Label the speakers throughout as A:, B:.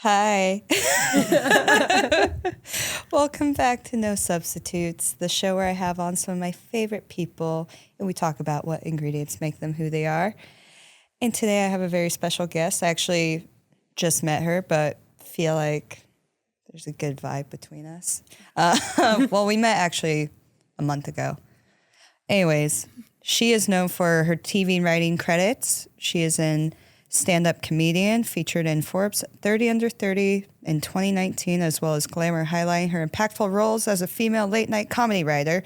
A: Hi. Welcome back to No Substitutes, the show where I have on some of my favorite people and we talk about what ingredients make them who they are. And today I have a very special guest. I actually just met her, but feel like there's a good vibe between us. Well, we met actually a month ago. Anyways, she is known for her TV writing credits. She is an stand-up comedian featured in Forbes 30 Under 30 in 2019, as well as Glamour, highlighting her impactful roles as a female late-night comedy writer.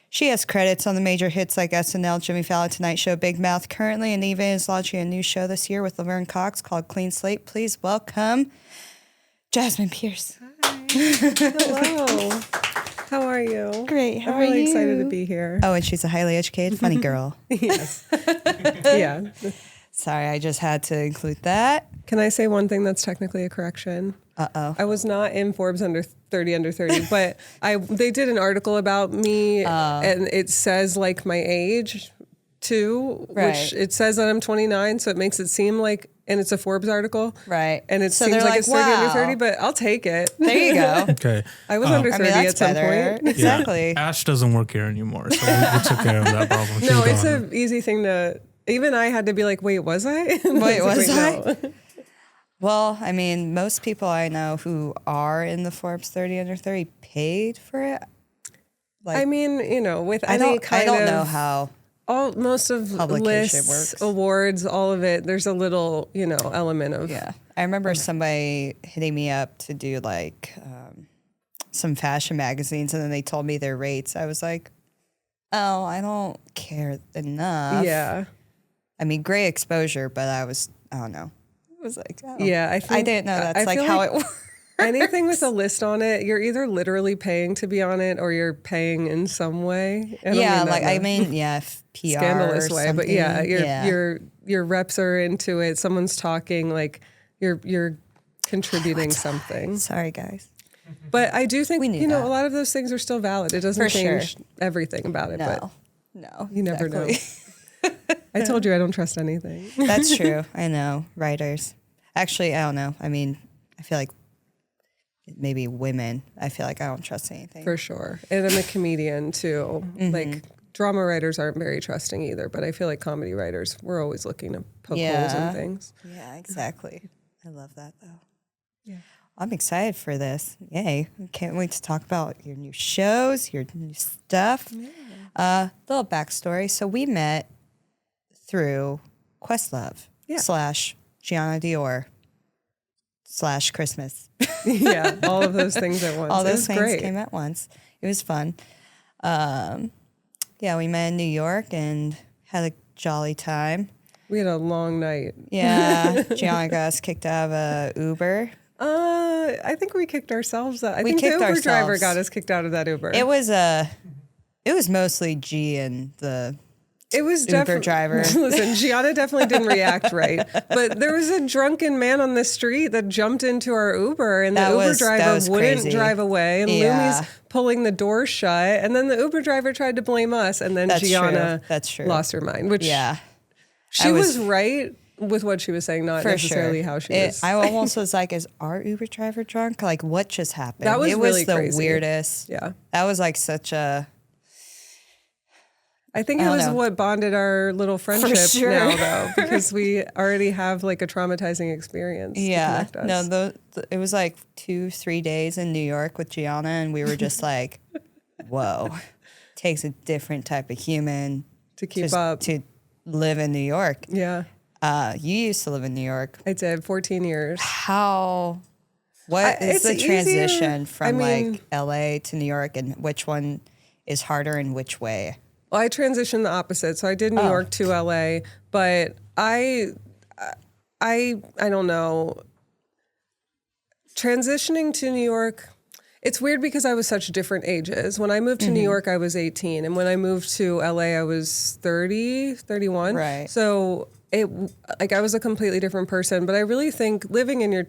A: She has credits on the major hits like SNL, Jimmy Fallon, Tonight Show, Big Mouth, currently, and even is launching a new show this year with Laverne Cox called Clean Slate. Please welcome Jasmine Pierce.
B: Hi. Hello. How are you?
A: Great. How
B: I'm
A: are
B: really
A: you?
B: excited to be here.
A: Oh, and she's a highly educated, funny girl.
B: Yes. Yeah.
A: Sorry, I just had to include that.
B: Can I say one thing that's technically a correction?
A: Uh-oh.
B: I was not in Forbes under 30, but they did an article about me, and it says like my age too,
A: Right.
B: which it says that I'm 29, so it makes it seem like, and it's a Forbes article,
A: Right.
B: and it
A: So
B: seems
A: they're
B: like
A: like,
B: it's 30 under
A: wow.
B: 30, but I'll take it.
A: There you go.
C: Okay.
B: I was under 30
A: that's
B: at some
A: better.
B: point.
A: Exactly.
C: Yeah. Ash doesn't work here anymore, so we took care of that problem.
B: No,
C: She's
B: it's
C: gone.
B: an easy thing to. Even I had to be like, wait, was I?
A: Wait, was
B: no.
A: Well, I mean, most people I know who are in the Forbes 30 Under 30 paid for it. Like,
B: I mean, with
A: I
B: any
A: don't
B: kind
A: know
B: of
A: how.
B: most of
A: publication
B: lists,
A: works.
B: awards, all of it, there's a little, element of
A: Yeah. I remember somebody hitting me up to do like some fashion magazines, and then they told me their rates. I was like, oh, I don't care enough.
B: Yeah.
A: I mean, great exposure, but I don't know. It was like, oh.
B: Yeah,
A: I didn't know that's like
B: feel
A: how
B: like
A: it works.
B: anything with a list on it, you're either literally paying to be on it or you're paying in some way. I don't
A: Yeah,
B: mean that
A: like
B: in a
A: I mean, yeah, PR
B: scandalous
A: or
B: way, but
A: something.
B: yeah, your reps are into it. Someone's talking, like you're contributing something.
A: Sorry, guys.
B: But I do think,
A: We knew that.
B: a lot of those things are still valid. It doesn't
A: For sure.
B: change everything about it, but
A: No,
B: you never know.
A: exactly.
B: I told you I don't trust anything.
A: That's true. I know. Writers. Actually, I don't know. I mean, I feel like maybe women. I feel like I don't trust anything.
B: For sure. And I'm a comedian too.
A: Mm-hmm.
B: Like drama writers aren't very trusting either, but I feel like comedy writers, we're always looking to poke holes in things.
A: Yeah, exactly. I love that though.
B: Yeah.
A: I'm excited for this. Yay. Can't wait to talk about your new shows, your new stuff. Yeah. Little backstory. So we met through Questlove / Gianna Dior / Christmas.
B: Yeah, all of those things at once.
A: All
B: It
A: those
B: was
A: things
B: great.
A: came at once. It was fun. Yeah, we met in New York and had a jolly time.
B: We had a long night.
A: Yeah, Gianna got us kicked out of a Uber.
B: I think we kicked ourselves out. I think the
A: kicked
B: Uber driver
A: ourselves.
B: got us kicked out of that Uber.
A: It was mostly G and the
B: It was
A: Uber driver.
B: Listen, Gianna definitely didn't react right. But there was a drunken man on the street that jumped into our Uber, and the Uber driver wouldn't
A: crazy.
B: drive away. And
A: Yeah.
B: Lumi's pulling the door shut. And then the Uber driver tried to blame us. And then
A: That's
B: Gianna
A: true. That's true.
B: lost her mind, which
A: Yeah,
B: she was right with what she was saying, not
A: for
B: necessarily
A: sure.
B: how she was.
A: I almost was like, is our Uber driver drunk? Like, what just happened?
B: That was
A: it
B: really
A: was the
B: crazy.
A: weirdest.
B: Yeah.
A: That was like such a.
B: I think it
A: don't
B: was
A: know.
B: what bonded our little friendship
A: sure.
B: now, though, because we already have like a traumatizing experience
A: Yeah,
B: to connect us.
A: no, it was like 2-3 days in New York with Gianna, and we were just like, whoa, takes a different type of human
B: to keep
A: just
B: up.
A: to live in New York.
B: Yeah,
A: You used to live in New York.
B: I did 14 years.
A: What is
B: it's
A: the
B: easier.
A: transition from
B: I mean-
A: like LA to New York, and which one is harder in which way?
B: Well, I transitioned the opposite. So I did
A: Oh.
B: New York to LA, but I don't know. Transitioning to New York, it's weird because I was such different ages. When I moved to New York, I was 18. And when I moved to LA, I was 30, 31.
A: Right.
B: So I was a completely different person. But I really think living in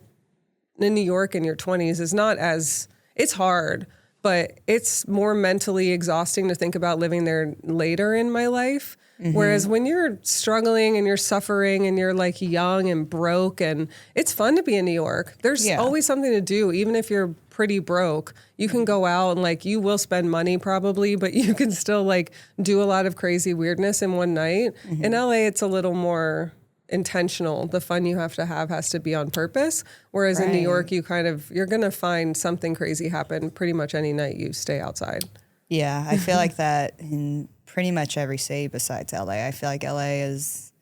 B: New York in your 20s is it's hard. But it's more mentally exhausting to think about living there later in my life. Whereas when you're struggling and you're suffering and you're like young and broke, and it's fun to be in New York. There's always something to do. Even if you're pretty broke, you can go out and like, you will spend money probably, but you can still like do a lot of crazy weirdness in one night. In LA, it's a little more intentional. The fun you have to have has to be on purpose. Whereas in New York, you're going to find something crazy happen pretty much any night you stay outside.
A: Yeah, I feel like that in pretty much every city besides LA. I feel like LA is,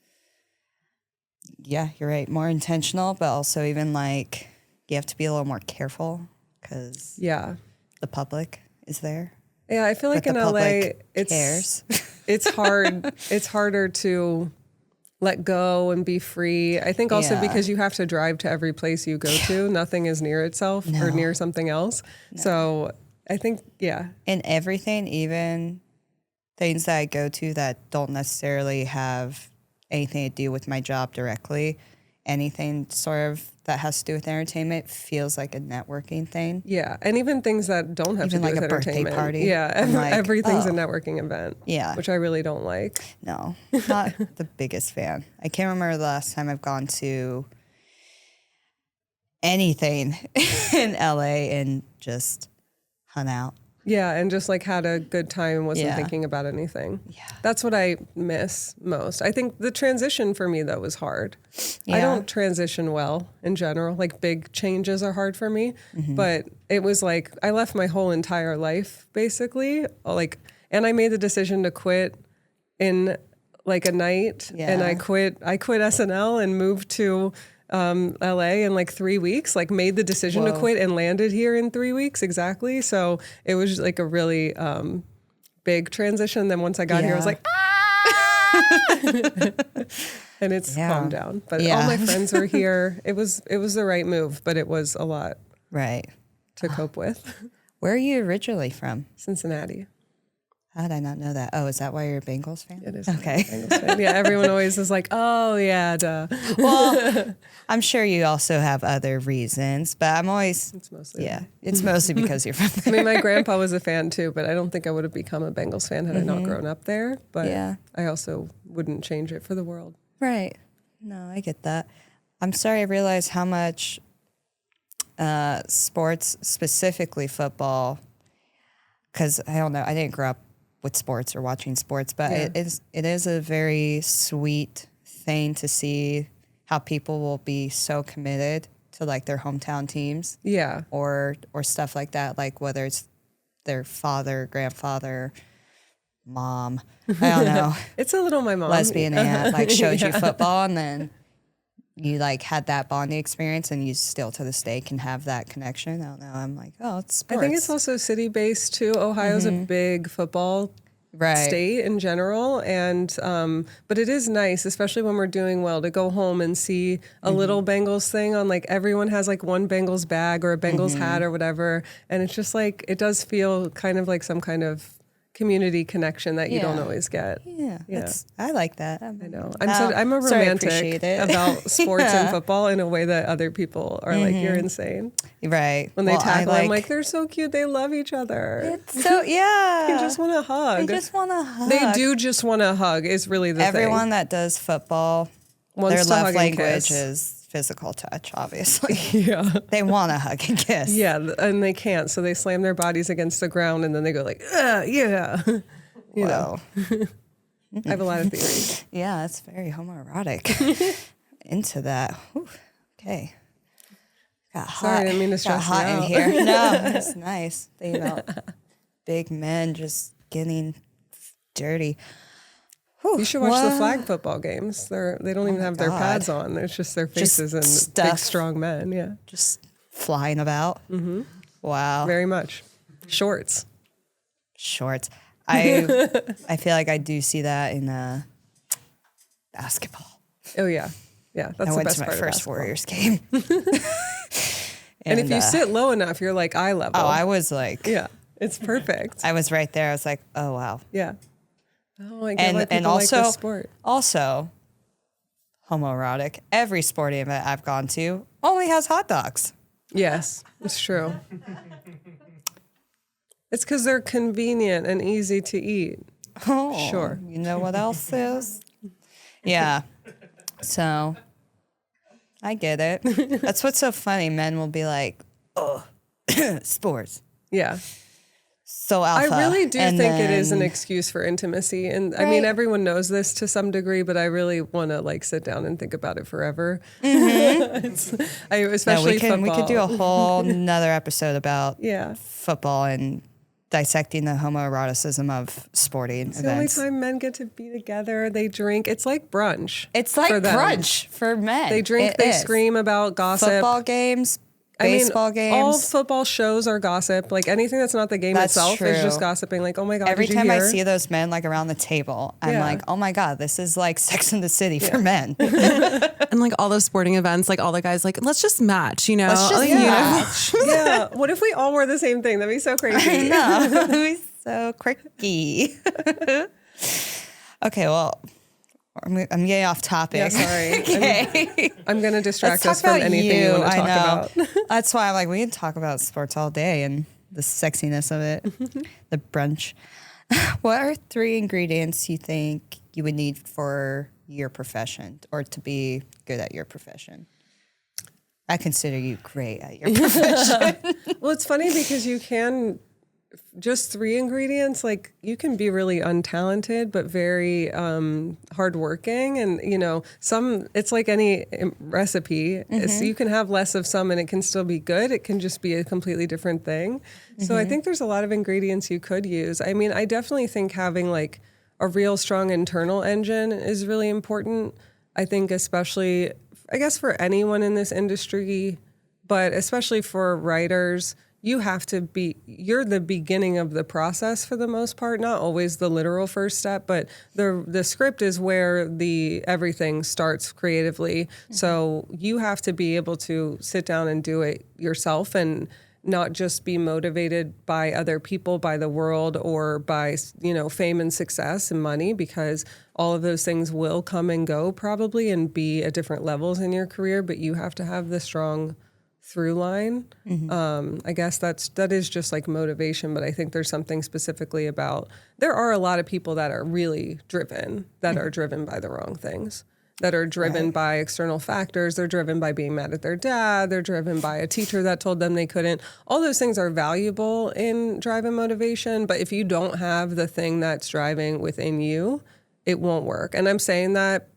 A: yeah, you're right, more intentional, but also even like you have to be a little more careful because the public is there.
B: Yeah, I feel like in LA, it's hard. It's harder to let go and be free. I think also because you have to drive to every place you go to. Nothing is near itself or near something else. No. So I think,
A: And everything, even things that I go to that don't necessarily have anything to do with my job directly, anything sort of that has to do with entertainment feels like a networking thing.
B: Yeah, and even things that don't have to do
A: like
B: with
A: a
B: entertainment.
A: Birthday party.
B: Yeah, everything's a networking event.
A: Yeah.
B: Which I really don't like.
A: No, not the biggest fan. I can't remember the last time I've gone to anything in LA and just hung out.
B: Yeah, and just like had a good time and wasn't thinking about anything. Yeah. That's what I miss most. I think the transition for me, though, was hard. Yeah. I don't transition well in general. Like big changes are hard for me. But it was like I left my whole entire life, basically. And I made the decision to quit in like a night. Yeah. And I quit SNL and moved to LA in like 3 weeks, like made the decision to quit and landed here in 3 weeks exactly. So it was like a really big transition. Then once I got here, I was like, and it's calmed down. But all my friends were here. It was the right move, but it was a lot to cope with.
A: Where are you originally from?
B: Cincinnati.
A: How did I not know that? Oh, is that why you're a Bengals fan?
B: It is.
A: Okay.
B: Bengals fan. Yeah, everyone always is like, oh, yeah, duh.
A: Well, I'm sure you also have other reasons, but I'm always...
B: It's mostly...
A: it's mostly because you're from there.
B: I mean, my grandpa was a fan too, but I don't think I would have become a Bengals fan had I not grown up there. But I also wouldn't change it for the world.
A: Right. No, I get that. I'm sorry I realized how much sports, specifically football, because I don't know, I didn't grow up with sports or watching sports, but it is a very sweet thing to see how people will be so committed to like their hometown teams, or stuff like that, like whether it's their father, grandfather, mom, I don't know.
B: It's a little my mom,
A: lesbian aunt, like showed you football, and then you like had that bonding experience, and you still to this day can have that connection. I don't know. I'm like, oh, it's sports.
B: I think it's also city based too. Ohio's a big football state in general, and but it is nice, especially when we're doing well, to go home and see a little Bengals thing on, like everyone has like one Bengals bag or a Bengals hat or whatever, and it's just like it does feel kind of like some kind of community connection that you don't always get.
A: I like that.
B: I know. I'm a romantic about sports and football in a way that other people are like, you're insane.
A: Right.
B: When they tackle, I'm like, they're so cute. They love each other.
A: It's so,
B: You just want to hug.
A: They just want to hug.
B: They do just want to hug is really the thing.
A: Everyone that does football, their love language is physical touch, obviously. They want to hug and kiss.
B: Yeah, and they can't, so they slam their bodies against the ground, and then they go like, you know. I have a lot of theories.
A: Yeah, it's very homoerotic. Into that. Whew. Okay. Got hot.
B: Sorry, I didn't mean to stress
A: Got hot
B: you out.
A: in here. No, it's nice. Thinking about big men just getting dirty.
B: You should watch the flag football games. They don't even have their pads on. It's just their faces and big, strong men. Yeah,
A: just flying about. Wow,
B: very much. Shorts.
A: I feel like I do see that in basketball.
B: Oh yeah. That's
A: I
B: the
A: went
B: best
A: to my
B: part
A: first
B: of
A: Warriors game.
B: and if you sit low enough, you're like eye level.
A: Oh, I was like,
B: it's perfect.
A: I was right there. I was like, oh wow.
B: Yeah. Oh, I get why people
A: also,
B: like this sport.
A: Also, homoerotic. Every sporting event I've gone to only has hot dogs.
B: Yes, it's true. It's because they're convenient and easy to eat.
A: Oh,
B: Sure.
A: You know what else is? Yeah. So I get it. That's what's so funny. Men will be like, oh, sports.
B: Yeah.
A: So alpha.
B: I really do
A: And
B: think it is an
A: then-
B: excuse for intimacy. And I
A: Right.
B: mean, everyone knows this to some degree, but I really want to like sit down and think about it forever. Especially
A: we
B: football.
A: could do a whole nother episode about
B: Yeah.
A: football and dissecting the homoeroticism of sporting
B: It's the only
A: events.
B: time men get to be together. They drink. It's like brunch.
A: It's like
B: for them.
A: brunch for men.
B: They drink,
A: It
B: they
A: is.
B: scream about gossip.
A: Football games, baseball games.
B: All football shows are gossip. Like anything that's not the game
A: That's
B: itself is just
A: true.
B: gossiping. Like, oh my God,
A: Every
B: did you
A: time I
B: hear?
A: see those men like around the table, I'm
B: Yeah.
A: like, oh my God, this is like Sex in the City for men.
D: And like all those sporting events, like all the guys, like, let's just match, you know?
A: Let's just
D: Like, you know?
A: match.
B: Yeah. What if we all wore the same thing? That'd be so crazy.
A: No, he's so quirky. Okay, well, I'm getting off topic.
B: Yeah, sorry.
A: Okay.
B: I'm going to distract us
A: Let's talk
B: from
A: about
B: anything you want to
A: I
B: talk
A: know.
B: about.
A: That's why I'm like, we can talk about sports all day and the sexiness of it, the brunch. What are 3 ingredients you think you would need for your profession or to be good at your profession? I consider you great at your profession.
B: Well, it's funny because you can just 3 ingredients, like you can be really untalented, but very hardworking. And, you know, it's like any recipe. So you can have less of some and it can still be good. It can just be a completely different thing. So I think there's a lot of ingredients you could use. I mean, I definitely think having like a real strong internal engine is really important. I think especially, I guess for anyone in this industry, but especially for writers, you're the beginning of the process for the most part, not always the literal first step, but the script is where everything starts creatively. Mm-hmm. So you have to be able to sit down and do it yourself and not just be motivated by other people, by the world, or by, you know, fame and success and money, because all of those things will come and go probably and be at different levels in your career, but you have to have the strong through line. Mm-hmm. I guess that is just like motivation, but I think there's something specifically about, there are a lot of people that are really driven, that are driven by the wrong things, that are driven by external factors. They're driven by being mad at their dad. They're driven by a teacher that told them they couldn't. All those things are valuable in drive and motivation, but if you don't have the thing that's driving within you, it won't work. And I'm saying that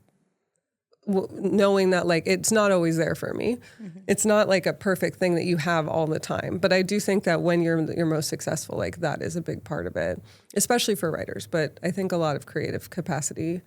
B: knowing that like it's not always there for me. Mm-hmm. It's not like a perfect thing that you have all the time. But I do think that when you're most successful, like that is a big part of it, especially for writers. But I think a lot of creative capacity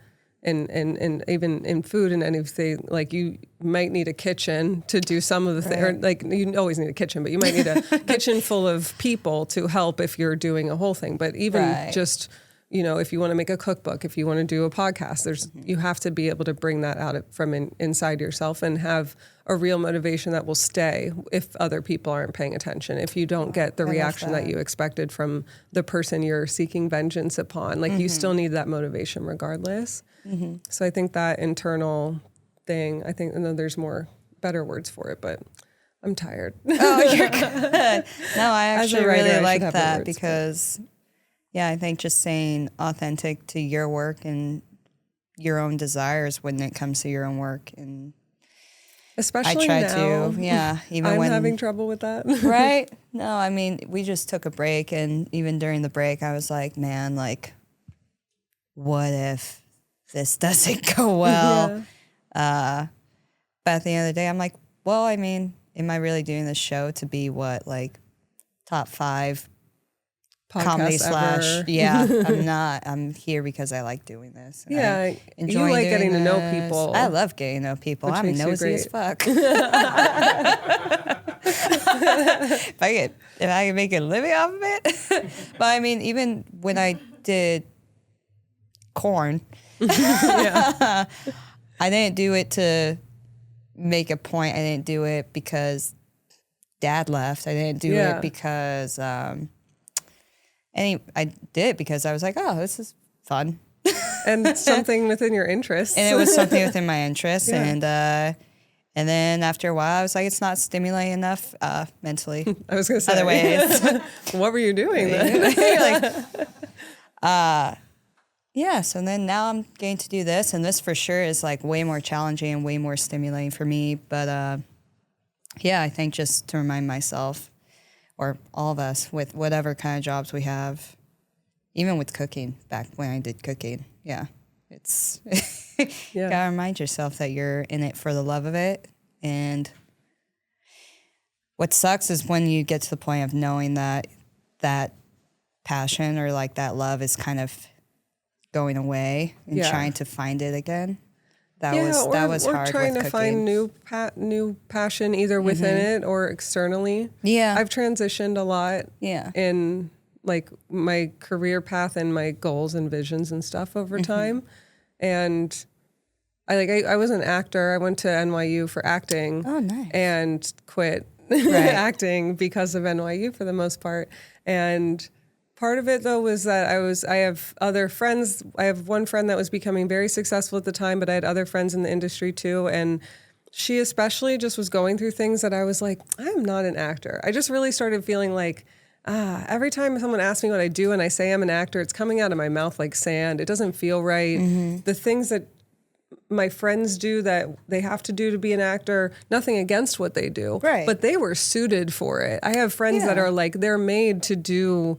B: and even in food and anything, like you might need a kitchen to do some of the things, or like you always need a kitchen, but you might need a kitchen full of people to help if you're doing a whole thing. But even just, you know, if you want to make a cookbook, if you want to do a podcast, you have to be able to bring that out from inside yourself and have a real motivation that will stay if other people aren't paying attention. If you don't get the reaction that you expected from the person you're seeking vengeance upon, like you still need that motivation regardless. Mm-hmm. So I think that internal thing, and then there's better words for it, but I'm tired.
A: Oh, you're good. No, I actually
B: writer,
A: really
B: I
A: like
B: should have the
A: that
B: words,
A: because, yeah, I think just saying authentic to your work and your own desires when it comes to your own work. And
B: especially
A: I try
B: now,
A: to, yeah. Even
B: I'm
A: when
B: having trouble with that.
A: Right? No, I mean, we just took a break, and even during the break, I was like, man, like, what if this doesn't go well? Yeah. But at the end of the day, I'm like, well, I mean, am I really doing this show to be like top 5 comedy / yeah, I'm not. I'm here because I like doing this.
B: Yeah, you like getting to know people.
A: I love getting to know people. I'm nosy as fuck. If I can make a living off of it. But I mean, even when I did corn, I didn't do it to make a point. I didn't do it because Dad left. I didn't do it because I did it because I was like, oh, this is fun.
B: And something within your interests.
A: And it was something within my interests. Yeah. And then after a while, I was like, it's not stimulating enough mentally.
B: I was going to say.
A: Other ways.
B: What were you doing then?
A: yeah, so then now I'm getting to do this, and this for sure is like way more challenging and way more stimulating for me. But yeah, I think just to remind myself, or all of us, with whatever kind of jobs we have, even with cooking, back when I did cooking, yeah, it's you gotta remind yourself that you're in it for the love of it. And what sucks is when you get to the point of knowing that passion or like that love is kind of going away and trying to find it again. That was hard.
B: Or trying to find new passion either within it or externally.
A: Yeah,
B: I've transitioned a lot. Yeah, in like my career path and my goals and visions and stuff over time. And I was an actor. I went to NYU for acting.
A: Oh, nice.
B: And quit acting because of NYU for the most part. And part of it though was that I have other friends. I have one friend that was becoming very successful at the time, but I had other friends in the industry too. And she especially just was going through things that I was like, I'm not an actor. I just really started feeling like, every time someone asks me what I do and I say I'm an actor, it's coming out of my mouth like sand. It doesn't feel right. The things that my friends do that they have to do to be an actor, nothing against what they do, but they were suited for it. I have friends that are like, they're made to do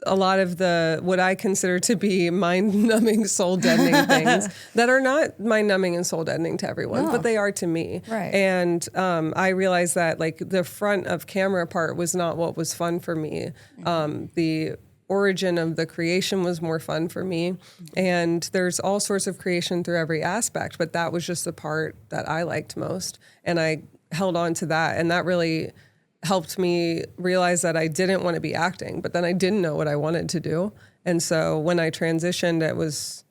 B: a lot of the, what I consider to be mind-numbing, soul-deadening things that are not mind-numbing and soul-deadening to everyone, but they are to me. And I realized that like the front of camera part was not what was fun for me. The origin of the creation was more fun for me. And there's all sorts of creation through every aspect, but that was just the part that I liked most. And I held on to that. And that really helped me realize that I didn't want to be acting, but then I didn't know what I wanted to do. And so when I transitioned, it was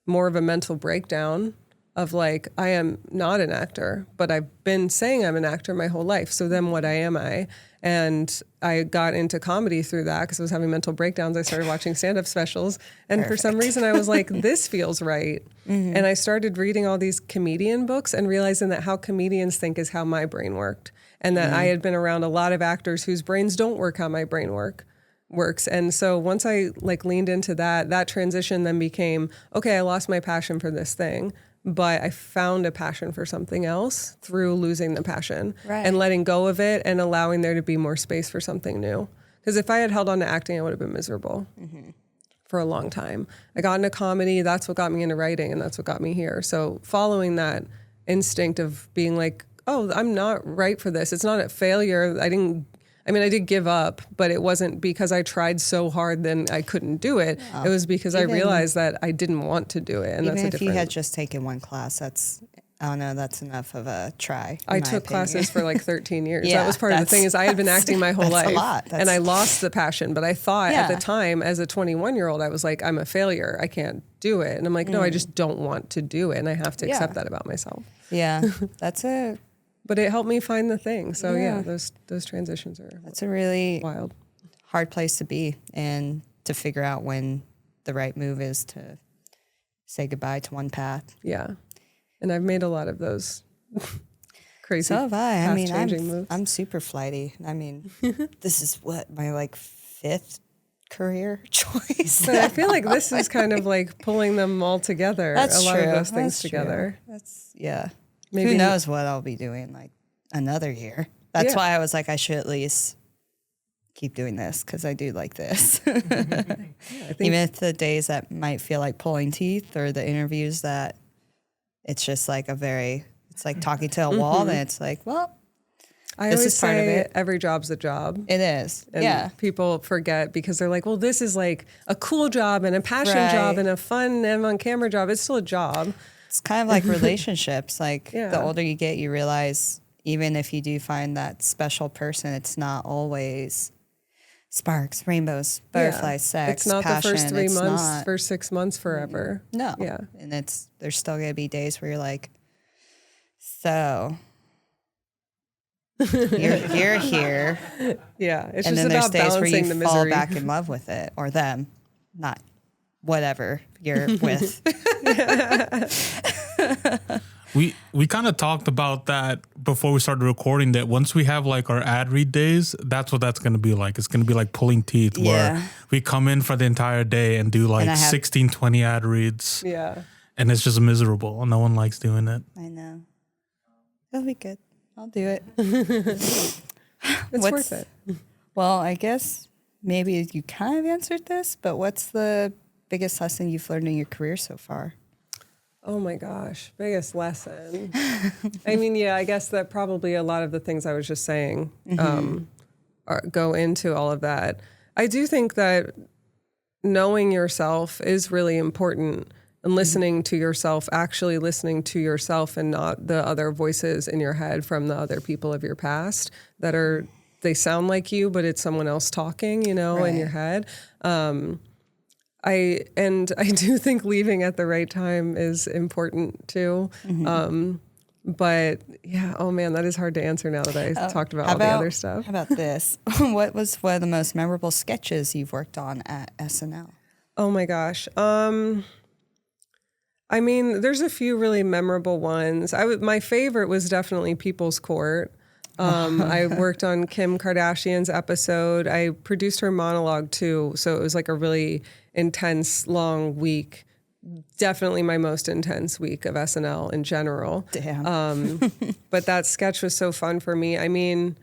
B: more of a mental breakdown of like, I am not an actor, but I've been saying I'm an actor my whole life. So then what am I? And I got into comedy through that because I was having mental breakdowns. I started watching stand-up specials. And for some reason I was like, this feels right. And I started reading all these comedian books and realizing that how comedians think is how my brain worked. And that I had been around a lot of actors whose brains don't work how my brain works. And so once I like leaned into that transition then became, okay, I lost my passion for this thing, but I found a passion for something else through losing the passion and letting go of it and allowing there to be more space for something new. Because if I had held on to acting, I would have been miserable for a long time. I got into comedy. That's what got me into writing, and that's what got me here. So following that instinct of being like, oh, I'm not right for this. It's not a failure. I did give up, but it wasn't because I tried so hard then I couldn't do it. It was because I realized that I didn't want to do it. And
A: even
B: that's
A: if you had just taken one class, that's enough of a try.
B: I took classes for like 13 years. That was part of the thing is I had been acting my whole life. A lot. And I lost the passion. But I thought at the time as a 21-year-old, I was like, I'm a failure. I can't do it. And I'm like, no, I just don't want to do it. And I have to accept that about myself.
A: Yeah,
B: But it helped me find the thing. So those transitions are
A: that's a really
B: wild,
A: hard place to be and to figure out when the right move is to say goodbye to one path.
B: Yeah. And I've made a lot of those crazy.
A: So have I.
B: Moves.
A: I'm super flighty. I mean, this is what my like 5th career choice.
B: But I feel like this is kind of like pulling them all together.
A: That's
B: a lot
A: true.
B: of those things
A: That's
B: together.
A: True. That's Maybe who knows what I'll be doing like another year. That's why I was like, I should at least keep doing this because I do like this. Even if the days that might feel like pulling teeth or the interviews that it's just like it's like talking to a wall and it's like, well,
B: I always say every job's a job.
A: It is. And
B: people forget because they're like, well, this is like a cool job and a passion job and a fun and on camera job. It's still a job.
A: It's kind of like relationships. Like the older you get, you realize even if you do find that special person, it's not always sparks, rainbows, butterflies, sex,
B: it's not
A: passion.
B: The first 3 months, first 6 months, forever.
A: No. Yeah. And there's still going to be days where you're like, so you're here.
B: Yeah. It's
A: and
B: just
A: then
B: about
A: there's days where you
B: the
A: fall
B: misery.
A: back in love with it or them, not whatever you're with.
C: We kind of talked about that before we started recording, that once we have like our ad read days, that's what that's going to be like. It's going to be like pulling teeth where we come in for the entire day and do like 16, 20 ad reads.
B: Yeah.
C: And it's just miserable. No one likes doing it.
A: I know. It'll be good. I'll do it.
B: It's worth it.
A: Well, I guess maybe you kind of answered this, but what's the biggest lesson you've learned in your career so far?
B: Oh my gosh, biggest lesson. I mean, yeah, I guess that probably a lot of the things I was just saying go into all of that. I do think that knowing yourself is really important, and listening to yourself, actually listening to yourself and not the other voices in your head from the other people of your past that they sound like you, but it's someone else talking, in your head. I do think leaving at the right time is important too. But yeah, oh man, that is hard to answer now that I talked about all the other stuff.
A: How about this? What was one of the most memorable sketches you've worked on at SNL?
B: Oh my gosh. I mean, there's a few really memorable ones. My favorite was definitely People's Court. I worked on Kim Kardashian's episode. I produced her monologue too. So it was like a really intense, long week. Definitely my most intense week of SNL in general.
A: Damn.
B: But that sketch was so fun for me. I mean,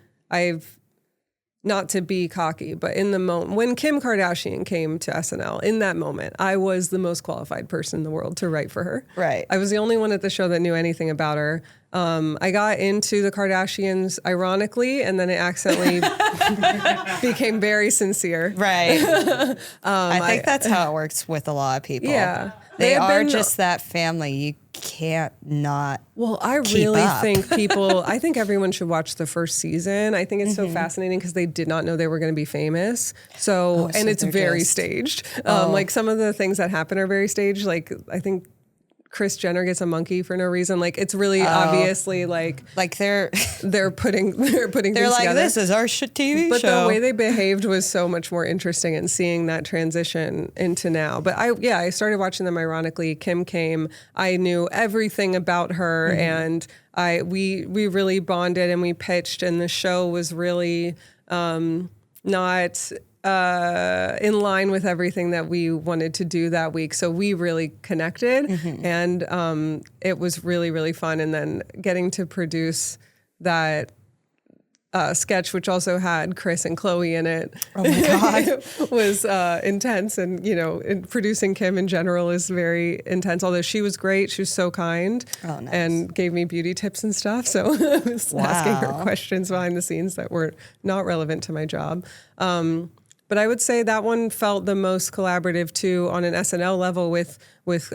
B: not to be cocky, but in the moment, when Kim Kardashian came to SNL, in that moment, I was the most qualified person in the world to write for her.
A: Right.
B: I was the only one at the show that knew anything about her. I got into the Kardashians ironically, and then it accidentally became very sincere.
A: Right. I think that's how it works with a lot of people.
B: Yeah.
A: They are just that family. You can't not.
B: Well, I really think I think everyone should watch the first season. I think it's so fascinating because they did not know they were going to be famous. So it's very staged. Like some of the things that happen are very staged. Like I think Kris Jenner gets a monkey for no reason. Like it's really obviously like
A: they're
B: putting things
A: like,
B: together.
A: This is our TV
B: but
A: show.
B: The way they behaved was so much more interesting, and seeing that transition into now. But I started watching them ironically. Kim came. I knew everything about her, and we really bonded and we pitched, and the show was really not in line with everything that we wanted to do that week. So we really connected, and it was really, really fun. And then getting to produce that sketch, which also had Chris and Chloe in it.
A: Oh my God.
B: was intense. And, producing Kim in general is very intense, although she was great. She was so kind and gave me beauty tips and stuff. So I was asking her questions behind the scenes that were not relevant to my job. But I would say that one felt the most collaborative too on an SNL level with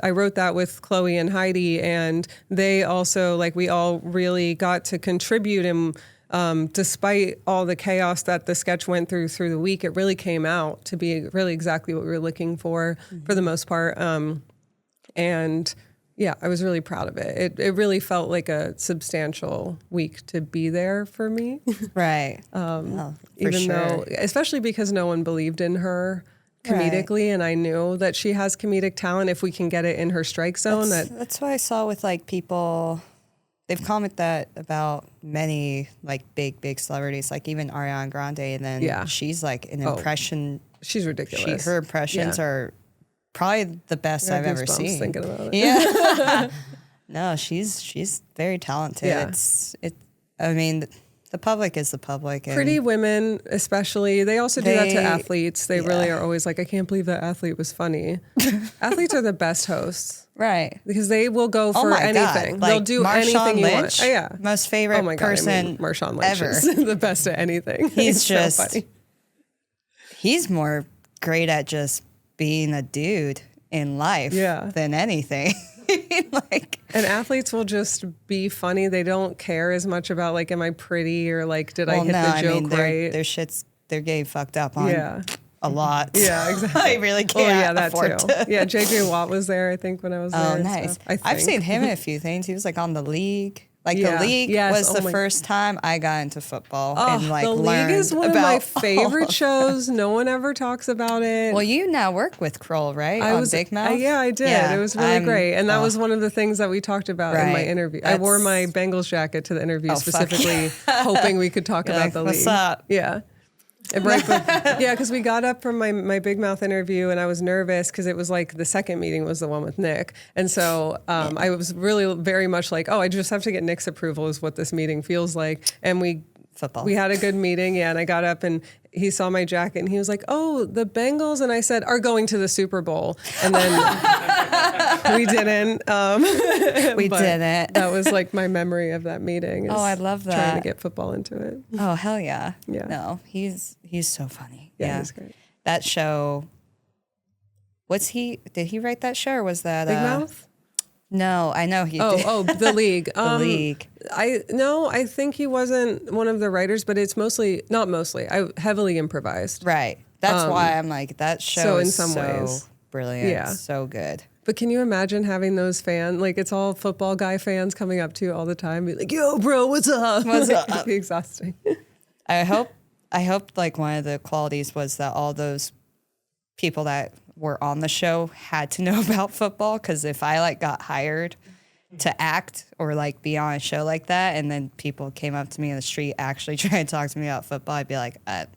B: I wrote that with Chloe and Heidi, and they also, like, we all really got to contribute, and despite all the chaos that the sketch went through the week, it really came out to be really exactly what we were looking for the most part. And yeah, I was really proud of it. It really felt like a substantial week to be there for me.
A: Right.
B: Even though, especially because no one believed in her comedically, and I knew that she has comedic talent if we can get it in her strike zone.
A: That's what I saw with like people. They've commented that about many like big celebrities, like even Ariana Grande, and then she's like an impression.
B: She's ridiculous.
A: Her impressions are probably the best I've ever seen.
B: Thinking about it.
A: Yeah. No, she's very talented.
B: Yeah.
A: I mean, the public is the public. And
B: Pretty women, especially, they also do that to athletes. They really are always like, I can't believe that athlete was funny. Athletes are the best hosts.
A: Right.
B: Because they will go for anything.
A: Like
B: they'll do
A: Marshawn
B: anything
A: Lynch,
B: you want.
A: most favorite person
B: Marshawn Lynch
A: ever.
B: is the best at anything.
A: He's just,
B: so funny.
A: He's more great at just being a dude in life than anything.
B: And athletes will just be funny. They don't care as much about like, am I pretty, or like, did I hit the joke right?
A: They're getting fucked up on a lot.
B: Yeah, exactly.
A: I really can't afford to.
B: Yeah, JJ Watt was there, I think, when I was there.
A: Oh, nice. I've seen him in a few things. He was like on The League. Like the league was the first time I got into football and like
B: the
A: learned
B: league is one of my favorite shows. No one ever talks about it.
A: Well, you now work with Kroll, right? On Big Mouth?
B: Yeah, I did. Yeah, it was really great. And that was one of the things that we talked about in my interview. I wore my Bengals jacket to the interview specifically hoping we could talk about the league.
A: What's up?
B: Yeah. Because we got up from my Big Mouth interview and I was nervous because it was like the second meeting was the one with Nick. And so I was really very much like, I just have to get Nick's approval is what this meeting feels like. And we had a good meeting. Yeah. And I got up and he saw my jacket and he was like, oh, the Bengals. And I said, are going to the Super Bowl. And then we didn't.
A: We didn't.
B: That was like my memory of that meeting.
A: I love that.
B: Trying to get football into it.
A: Oh, hell yeah.
B: Yeah.
A: No, he's so funny.
B: Yeah, he's great.
A: That show, did he write that show or was that?
B: Big Mouth?
A: No, I know he did.
B: Oh, The League.
A: The League.
B: I think he wasn't one of the writers, but it's not mostly. I heavily improvised.
A: Right. That's why I'm like, that show is
B: in some ways
A: brilliant. Yeah. So good.
B: But can you imagine having those fans? Like, it's all football guy fans coming up to you all the time, be like, yo, bro, what's up?
A: What's up?
B: It'd be exhausting.
A: I hope like one of the qualities was that all those people that were on the show had to know about football, because if I like got hired to act or like be on a show like that and then people came up to me in the street actually trying to talk to me about football, I'd be like, I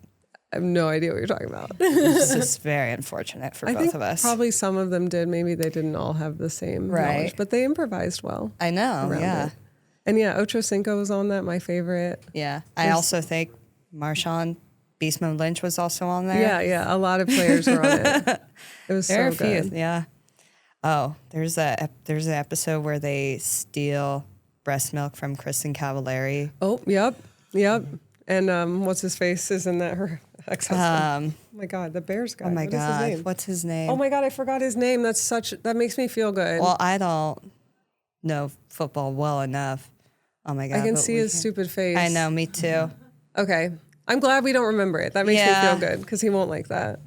B: have no idea what you're talking about.
A: This is very unfortunate for both of us.
B: Probably some of them did. Maybe they didn't all have the same knowledge, but they improvised well.
A: I know, yeah.
B: It. And yeah, Ocho Cinco was on that, my favorite.
A: Yeah. I also think Marshawn Beastman Lynch was also on there.
B: Yeah. A lot of players were on it. It was so good.
A: Yeah. Oh, there's an episode where they steal breast milk from Kristen Cavallari.
B: Oh, yep. And what's his face is in that her ex-husband. Oh my God, the Bears guy.
A: Oh my God, what's his name?
B: Oh my God, I forgot his name. That makes me feel good.
A: Well, I don't know football well enough. Oh my God,
B: I can see his stupid face.
A: I know, me too.
B: Okay, I'm glad we don't remember it. That makes me feel good because he won't like that.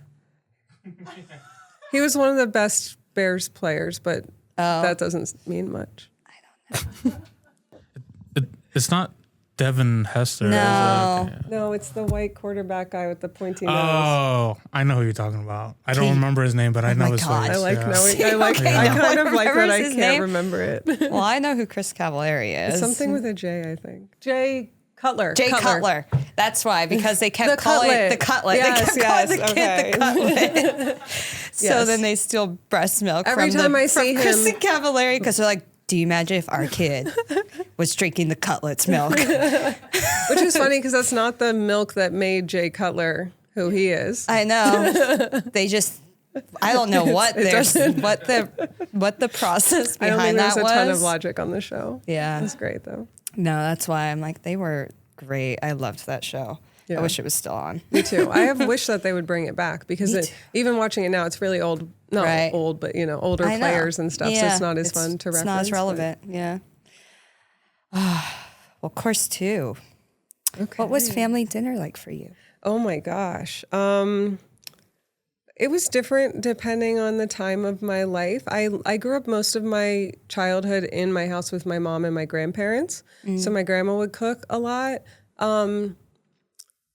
B: He was one of the best Bears players, but that doesn't mean much.
A: I don't know.
C: It's not Devin Hester.
A: No.
B: No, it's the white quarterback guy with the pointy nose.
C: Oh, I know who you're talking about. I don't remember his name, but I know his face.
B: I like knowing. I kind of like that I can't remember it.
A: Well, I know who Chris Cavallari is.
B: It's something with a J, I think. Jay Cutler.
A: Jay Cutler. That's why, because they kept calling it the cutlet.
B: Yes,
A: they kept calling the kid the cutlet. So then they steal breast milk
B: every time I see him.
A: Kristen Cavallari, because they're like, do you imagine if our kid was drinking the Cutlet's milk?
B: Which is funny because that's not the milk that made Jay Cutler who he is.
A: I know. They just, I don't know what the process behind that was.
B: There's a ton of logic on the show.
A: Yeah.
B: It's great though.
A: No, that's why I'm like, they were great. I loved that show. Yeah. I wish it was still on.
B: Me too. I have wished that they would bring it back because even watching it now, it's really old. Not old, but older players and stuff. Yeah. So it's not as fun to reference.
A: It's not as relevant. Yeah. Well, course 2. Okay. What was family dinner like for you?
B: Oh my gosh. It was different depending on the time of my life. I grew up most of my childhood in my house with my mom and my grandparents. So my grandma would cook a lot.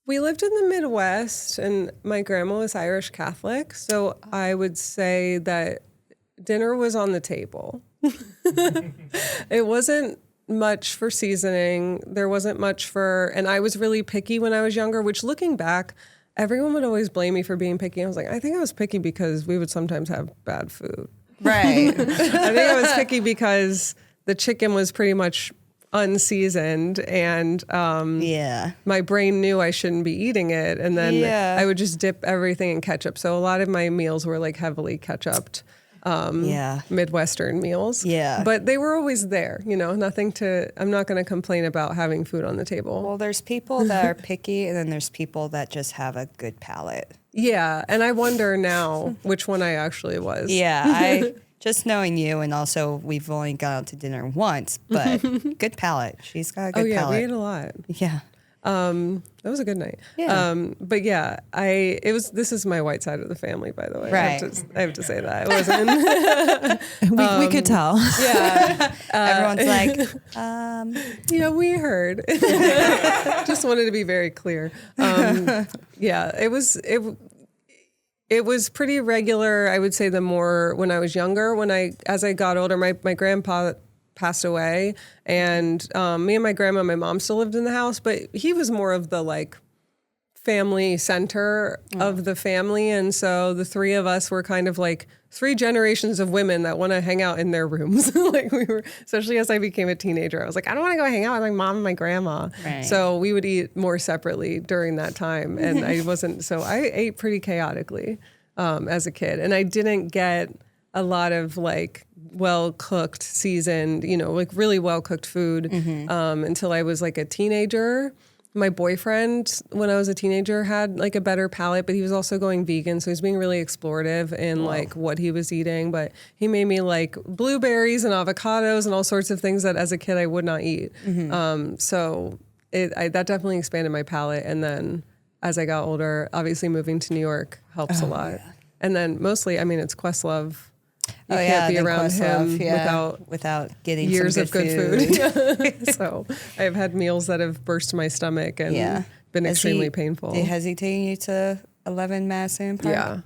B: We lived in the Midwest, and my grandma was Irish Catholic, so I would say that dinner was on the table. It wasn't much for seasoning. There wasn't much and I was really picky when I was younger, which looking back, everyone would always blame me for being picky. I was like, I think I was picky because we would sometimes have bad food.
A: Right.
B: I think I was picky because the chicken was pretty much unseasoned and my brain knew I shouldn't be eating it, and then I would just dip everything in ketchup. So a lot of my meals were like heavily ketchuped Midwestern meals. Yeah. But they were always there, I'm not going to complain about having food on the table.
A: Well, there's people that are picky and then there's people that just have a good palate.
B: Yeah. And I wonder now which one I actually was.
A: Yeah. Just knowing you, and also we've only gone out to dinner once, but good palate. She's got a good palate.
B: We ate a lot.
A: Yeah.
B: That was a good night.
A: Yeah.
B: But yeah, this is my white side of the family, by the way.
A: Right.
B: I have to say that. It wasn't.
D: We could tell.
B: Yeah.
A: Everyone's like,
B: Yeah, we heard. Just wanted to be very clear. Yeah, it was pretty regular. I would say when I was younger. As I got older, my grandpa passed away, and me and my grandma, my mom still lived in the house, but he was more of the like family center of the family, and so the three of us were kind of like 3 generations of women that want to hang out in their rooms. Like we were, especially as I became a teenager, I was like, I don't want to go hang out with my mom and my grandma.
A: Right.
B: So we would eat more separately during that time, and I ate pretty chaotically as a kid, and I didn't get a lot of like well-cooked, seasoned, like really well-cooked food until I was like a teenager. My boyfriend, when I was a teenager, had like a better palate, but he was also going vegan. So he was being really explorative in like what he was eating. But he made me like blueberries and avocados and all sorts of things that as a kid I would not eat. So that definitely expanded my palate. And then as I got older, obviously moving to New York helps a lot. Yeah. And then mostly, I mean, it's Questlove. You can't be around him
A: without getting
B: years
A: some
B: of good food. So I've had meals that have burst my stomach and been extremely painful.
A: Has he taken you to 11 Madison Park?
B: Yeah.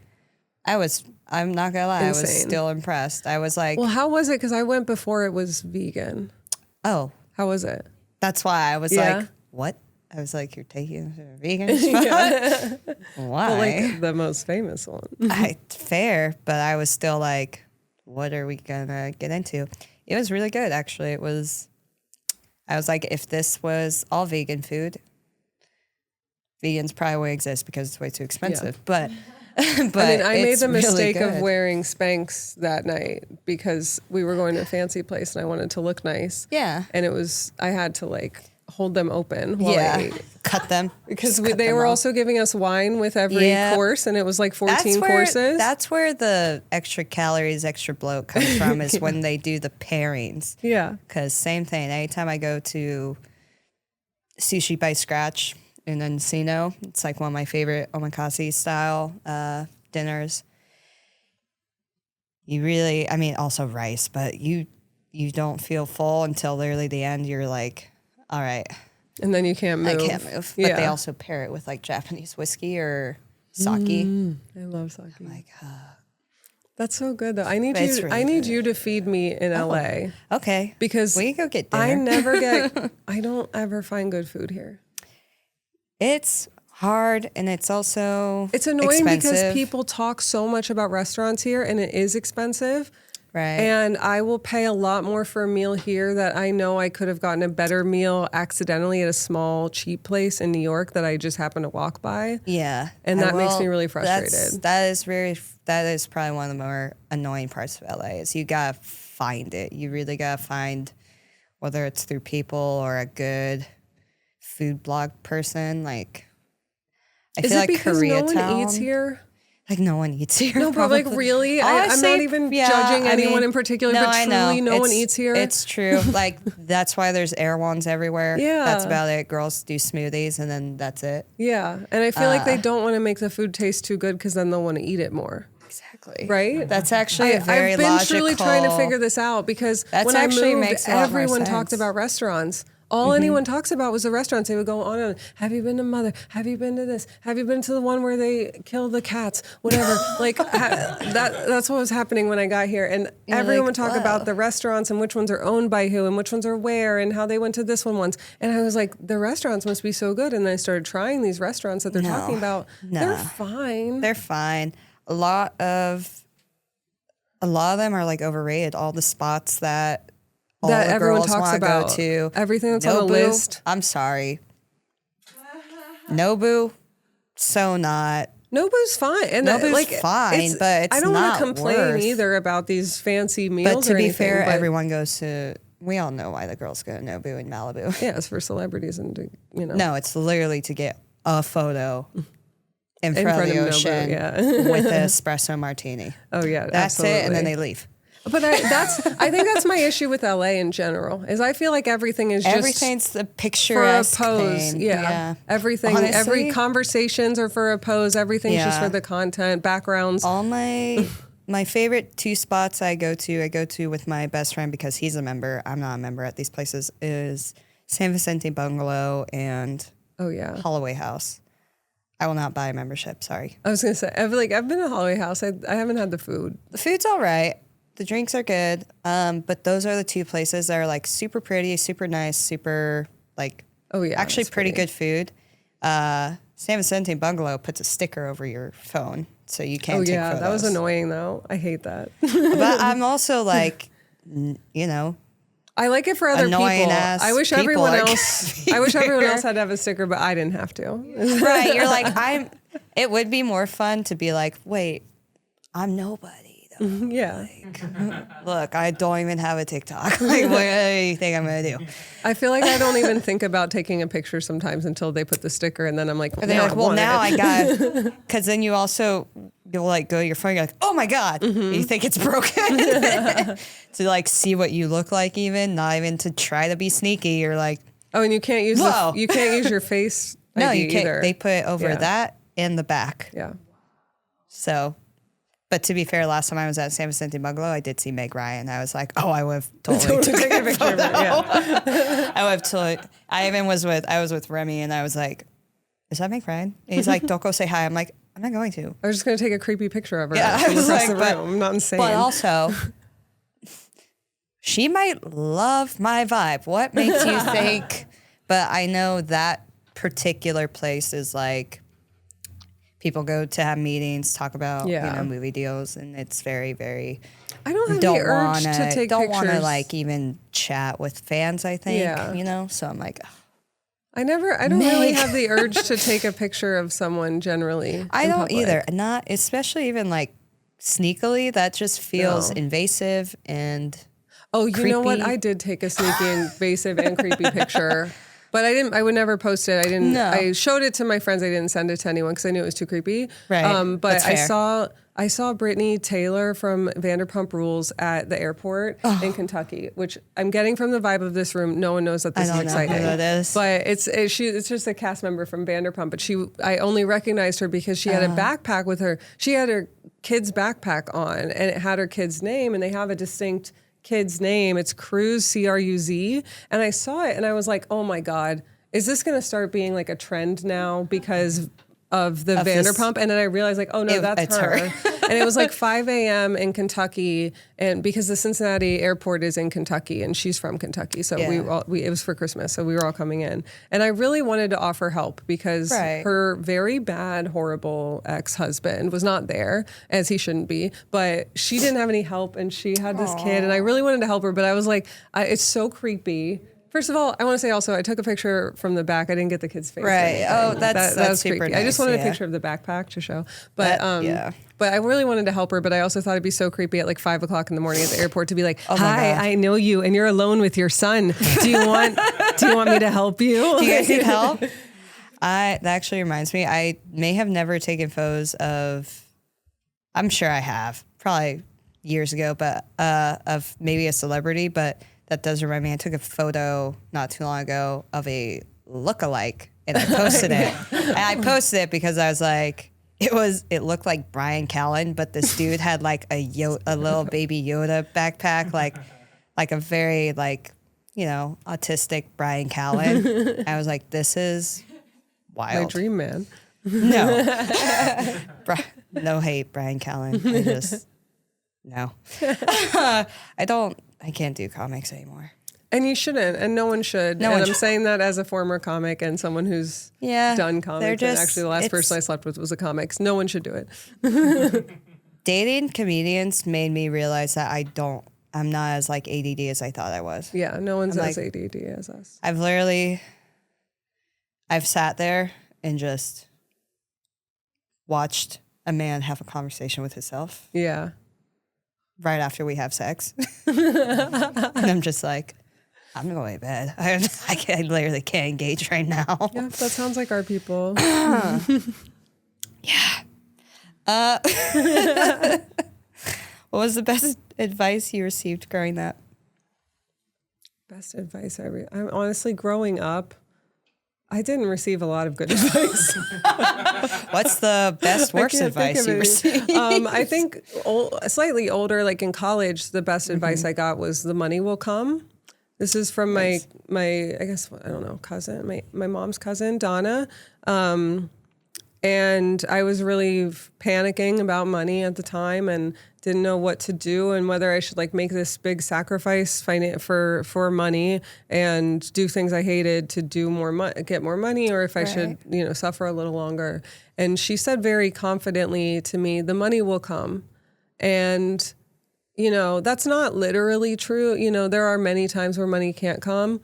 A: I'm not gonna lie,
B: Insane.
A: I was still impressed. I was like,
B: well, how was it? Because I went before it was vegan.
A: Oh.
B: How was it?
A: That's why I was like, what? I was like, you're taking us to a vegan spot? Why?
B: Well, like the most famous one.
A: Fair, but I was still like, what are we gonna get into? It was really good, actually. I was like, if this was all vegan food, vegans probably wouldn't exist because it's way too expensive. Yeah. But
B: I mean, I made the mistake of wearing Spanx that night because we were going to a fancy place and I wanted to look nice.
A: Yeah.
B: And I had to like hold them open while I ate.
A: Cut them.
B: Because they were also giving us wine with every course, and it was like 14 courses.
A: That's where the extra calories, extra bloat comes from, is when they do the pairings.
B: Yeah.
A: Because same thing, anytime I go to Sushi by Scratch in Encino, it's like one of my favorite omakase style dinners. You really, I mean, also rice, but you don't feel full until literally the end. You're like, all right.
B: And then you can't move.
A: I can't move. But they also pair it with like Japanese whiskey or sake.
B: I love sake.
A: I'm like,
B: that's so good though. I need you to feed me in LA.
A: Okay.
B: Because
A: we can go get dinner.
B: I don't ever find good food here.
A: It's hard, and it's also
B: it's annoying
A: expensive.
B: Because people talk so much about restaurants here, and it is expensive.
A: Right.
B: And I will pay a lot more for a meal here that I know I could have gotten a better meal accidentally at a small, cheap place in New York that I just happened to walk by.
A: Yeah.
B: And that makes me really frustrated.
A: That is probably one of the more annoying parts of LA is you gotta find it. You really gotta find, whether it's through people or a good food blog person. Like, I feel like Koreatown.
B: No one eats here?
A: Like, no one eats here.
B: No, but like, really? I'm not even judging anyone in particular, but truly no one eats here.
A: It's true. Like, that's why there's Erewhons everywhere.
B: Yeah.
A: That's about it. Girls do smoothies, and then that's it.
B: Yeah. And I feel like they don't want to make the food taste too good because then they'll want to eat it more.
A: Exactly.
B: Right?
A: That's actually a very logical.
B: I've been truly trying to figure this out because when I moved, everyone talked about restaurants. All anyone talks about was the restaurants. They would go on and on. Have you been to Mother? Have you been to this? Have you been to the one where they kill the cats? Whatever. Like that's what was happening when I got here. And everyone would talk about the restaurants and which ones are owned by who and which ones are where and how they went to this one once. And I was like, the restaurants must be so good. And then I started trying these restaurants that they're talking about. They're fine.
A: They're fine. A lot of them are like overrated. All the spots that everyone talks about, go to.
B: Everything that's
A: Nobu,
B: on the list.
A: I'm sorry. Nobu, so not.
B: Nobu's fine. And
A: Nobu's fine, but it's
B: I don't
A: want
B: to complain either about these fancy meals.
A: But to be fair, everyone goes to. We all know why the girls go to Nobu in Malibu.
B: Yeah, it's for celebrities and
A: No, it's literally to get a photo in front of the ocean
B: Nobu,
A: with an espresso martini.
B: Oh yeah,
A: that's
B: absolutely.
A: it, and then they leave.
B: But I think that's my issue with LA in general. Is I feel like everything's
A: the picturesque
B: for a pose.
A: thing.
B: Yeah. Everything,
A: Honestly,
B: every conversations are for a pose. Everything's just for the content, backgrounds.
A: All my favorite 2 spots I go to with my best friend because he's a member. I'm not a member at these places. Is San Vicente Bungalow and Holloway House. I will not buy a membership. Sorry.
B: I was gonna say I've been to Holloway House. I haven't had the food.
A: The food's all right. The drinks are good. But those are the 2 places that are like super pretty, super nice, super like actually pretty good food. San Vicente Bungalow puts a sticker over your phone so you can't take photos.
B: That was annoying though. I hate that.
A: But I'm also like,
B: I like it for other people. I wish everyone else had to have a sticker, but I didn't have to.
A: Right. You're like, it would be more fun to be like, wait, I'm nobody though.
B: Yeah.
A: Like, look, I don't even have a TikTok. Like, what do you think I'm gonna do?
B: I feel like I don't even think about taking a picture sometimes until they put the sticker, and then I'm like,
A: now I got, because then you'll like go to your phone, you're like, oh my God, you think it's broken. To like see what you look like, even not even to try to be sneaky. You're like,
B: oh, and you can't use your face.
A: No,
B: ID
A: you can't.
B: either.
A: They put it over that and the back.
B: Yeah.
A: So, but to be fair, last time I was at San Vicente Bungalow, I did see Meg Ryan. I was like, oh, I would have totally taken a picture of it. Yeah. I would have totally. I was with Remy, and I was like, is that Meg Ryan? And he's like, don't go say hi. I'm like, I'm not going to.
B: I was just going to take a creepy picture of her.
A: Yeah, I was like,
B: the room. I'm not insane.
A: But also, she might love my vibe. What makes you think? But I know that particular place is like, people go to have meetings, talk about movie deals, and it's very, very.
B: I don't have the urge to take
A: don't
B: pictures.
A: Want to like even chat with fans. I think so. I'm like,
B: I don't really have the urge to take a picture of someone generally.
A: I don't either. Not especially even like sneakily. That just feels invasive and.
B: Oh, you
A: creepy.
B: know what? I did take a sneaky, invasive, and creepy picture. But I would never post it. I showed it to my friends. I didn't send it to anyone because I knew it was too creepy.
A: Right.
B: But I saw Brittany Taylor from Vanderpump Rules at the airport in Kentucky, which I'm getting from the vibe of this room. No one knows that this is exciting.
A: Know who that is.
B: But it's just a cast member from Vanderpump. But I only recognized her because she had a backpack with her. She had her kid's backpack on, and it had her kid's name, and they have a distinct kid's name. It's Cruz, Cruz. And I saw it and I was like, oh my God, is this going to start being like a trend now because of the Vanderpump? And then I realized like, oh no, that's her. And it was like 5 a.m. in Kentucky. And because the Cincinnati airport is in Kentucky and she's from Kentucky. So it was for Christmas. So we were all coming in. And I really wanted to offer help because her very bad, horrible ex-husband was not there, as he shouldn't be. But she didn't have any help and she had this kid. And I really wanted to help her. But I was like, it's so creepy. First of all, I want to say also, I took a picture from the back. I didn't get the kid's face.
A: Right. Oh, that's
B: super creepy. Nice, I just wanted a picture of the backpack to show. But but I really wanted to help her. But I also thought it'd be so creepy at like 5 o'clock in the morning at the airport to be like, hi, I know you, and you're alone with your son. Do you want me to help you?
A: Do you guys need help? That actually reminds me. I may have never taken photos of. I'm sure I have, probably years ago, but of maybe a celebrity, but. That does remind me, I took a photo not too long ago of a lookalike and I posted it. And I posted it because I was like, it looked like Brian Callen, but this dude had like a little baby Yoda backpack, like a very autistic Brian Callen. I was like, this is wild.
B: My dream man.
A: No. No hate, Brian Callen. I just, no. I can't do comics anymore.
B: And you shouldn't, and no one should. I'm saying that as a former comic and someone who's done comics. And actually, the last person I slept with was a comic. No one should do it.
A: Dating comedians made me realize that I'm not as like ADD as I thought I was.
B: Yeah, no one's as ADD as us.
A: I've sat there and just watched a man have a conversation with himself.
B: Yeah.
A: Right after we have sex. And I'm just like, I'm going to bed. I literally can't engage right now.
B: Yeah, that sounds like our people.
A: Yeah. What was the best advice you received growing up?
B: Best advice I'm honestly, growing up, I didn't receive a lot of good advice.
A: What's the best, worst advice you received?
B: I think slightly older, like in college, the best advice I got was the money will come. This is from my I guess, I don't know, cousin, my mom's cousin, Donna. And I was really panicking about money at the time and didn't know what to do and whether I should like make this big sacrifice for money and do things I hated to do get more money, or if I should, suffer a little longer. And she said very confidently to me, the money will come. And, that's not literally true. There are many times where money can't come.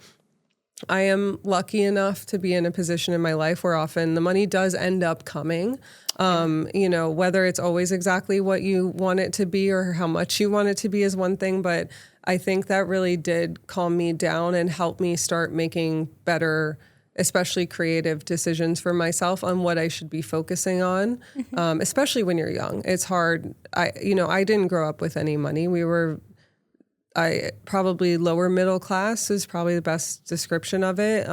B: I am lucky enough to be in a position in my life where often the money does end up coming. Whether it's always exactly what you want it to be or how much you want it to be is one thing, but I think that really did calm me down and help me start making better, especially creative decisions for myself on what I should be focusing on, especially when you're young. It's hard. I didn't grow up with any money. Probably lower middle class is probably the best description of it.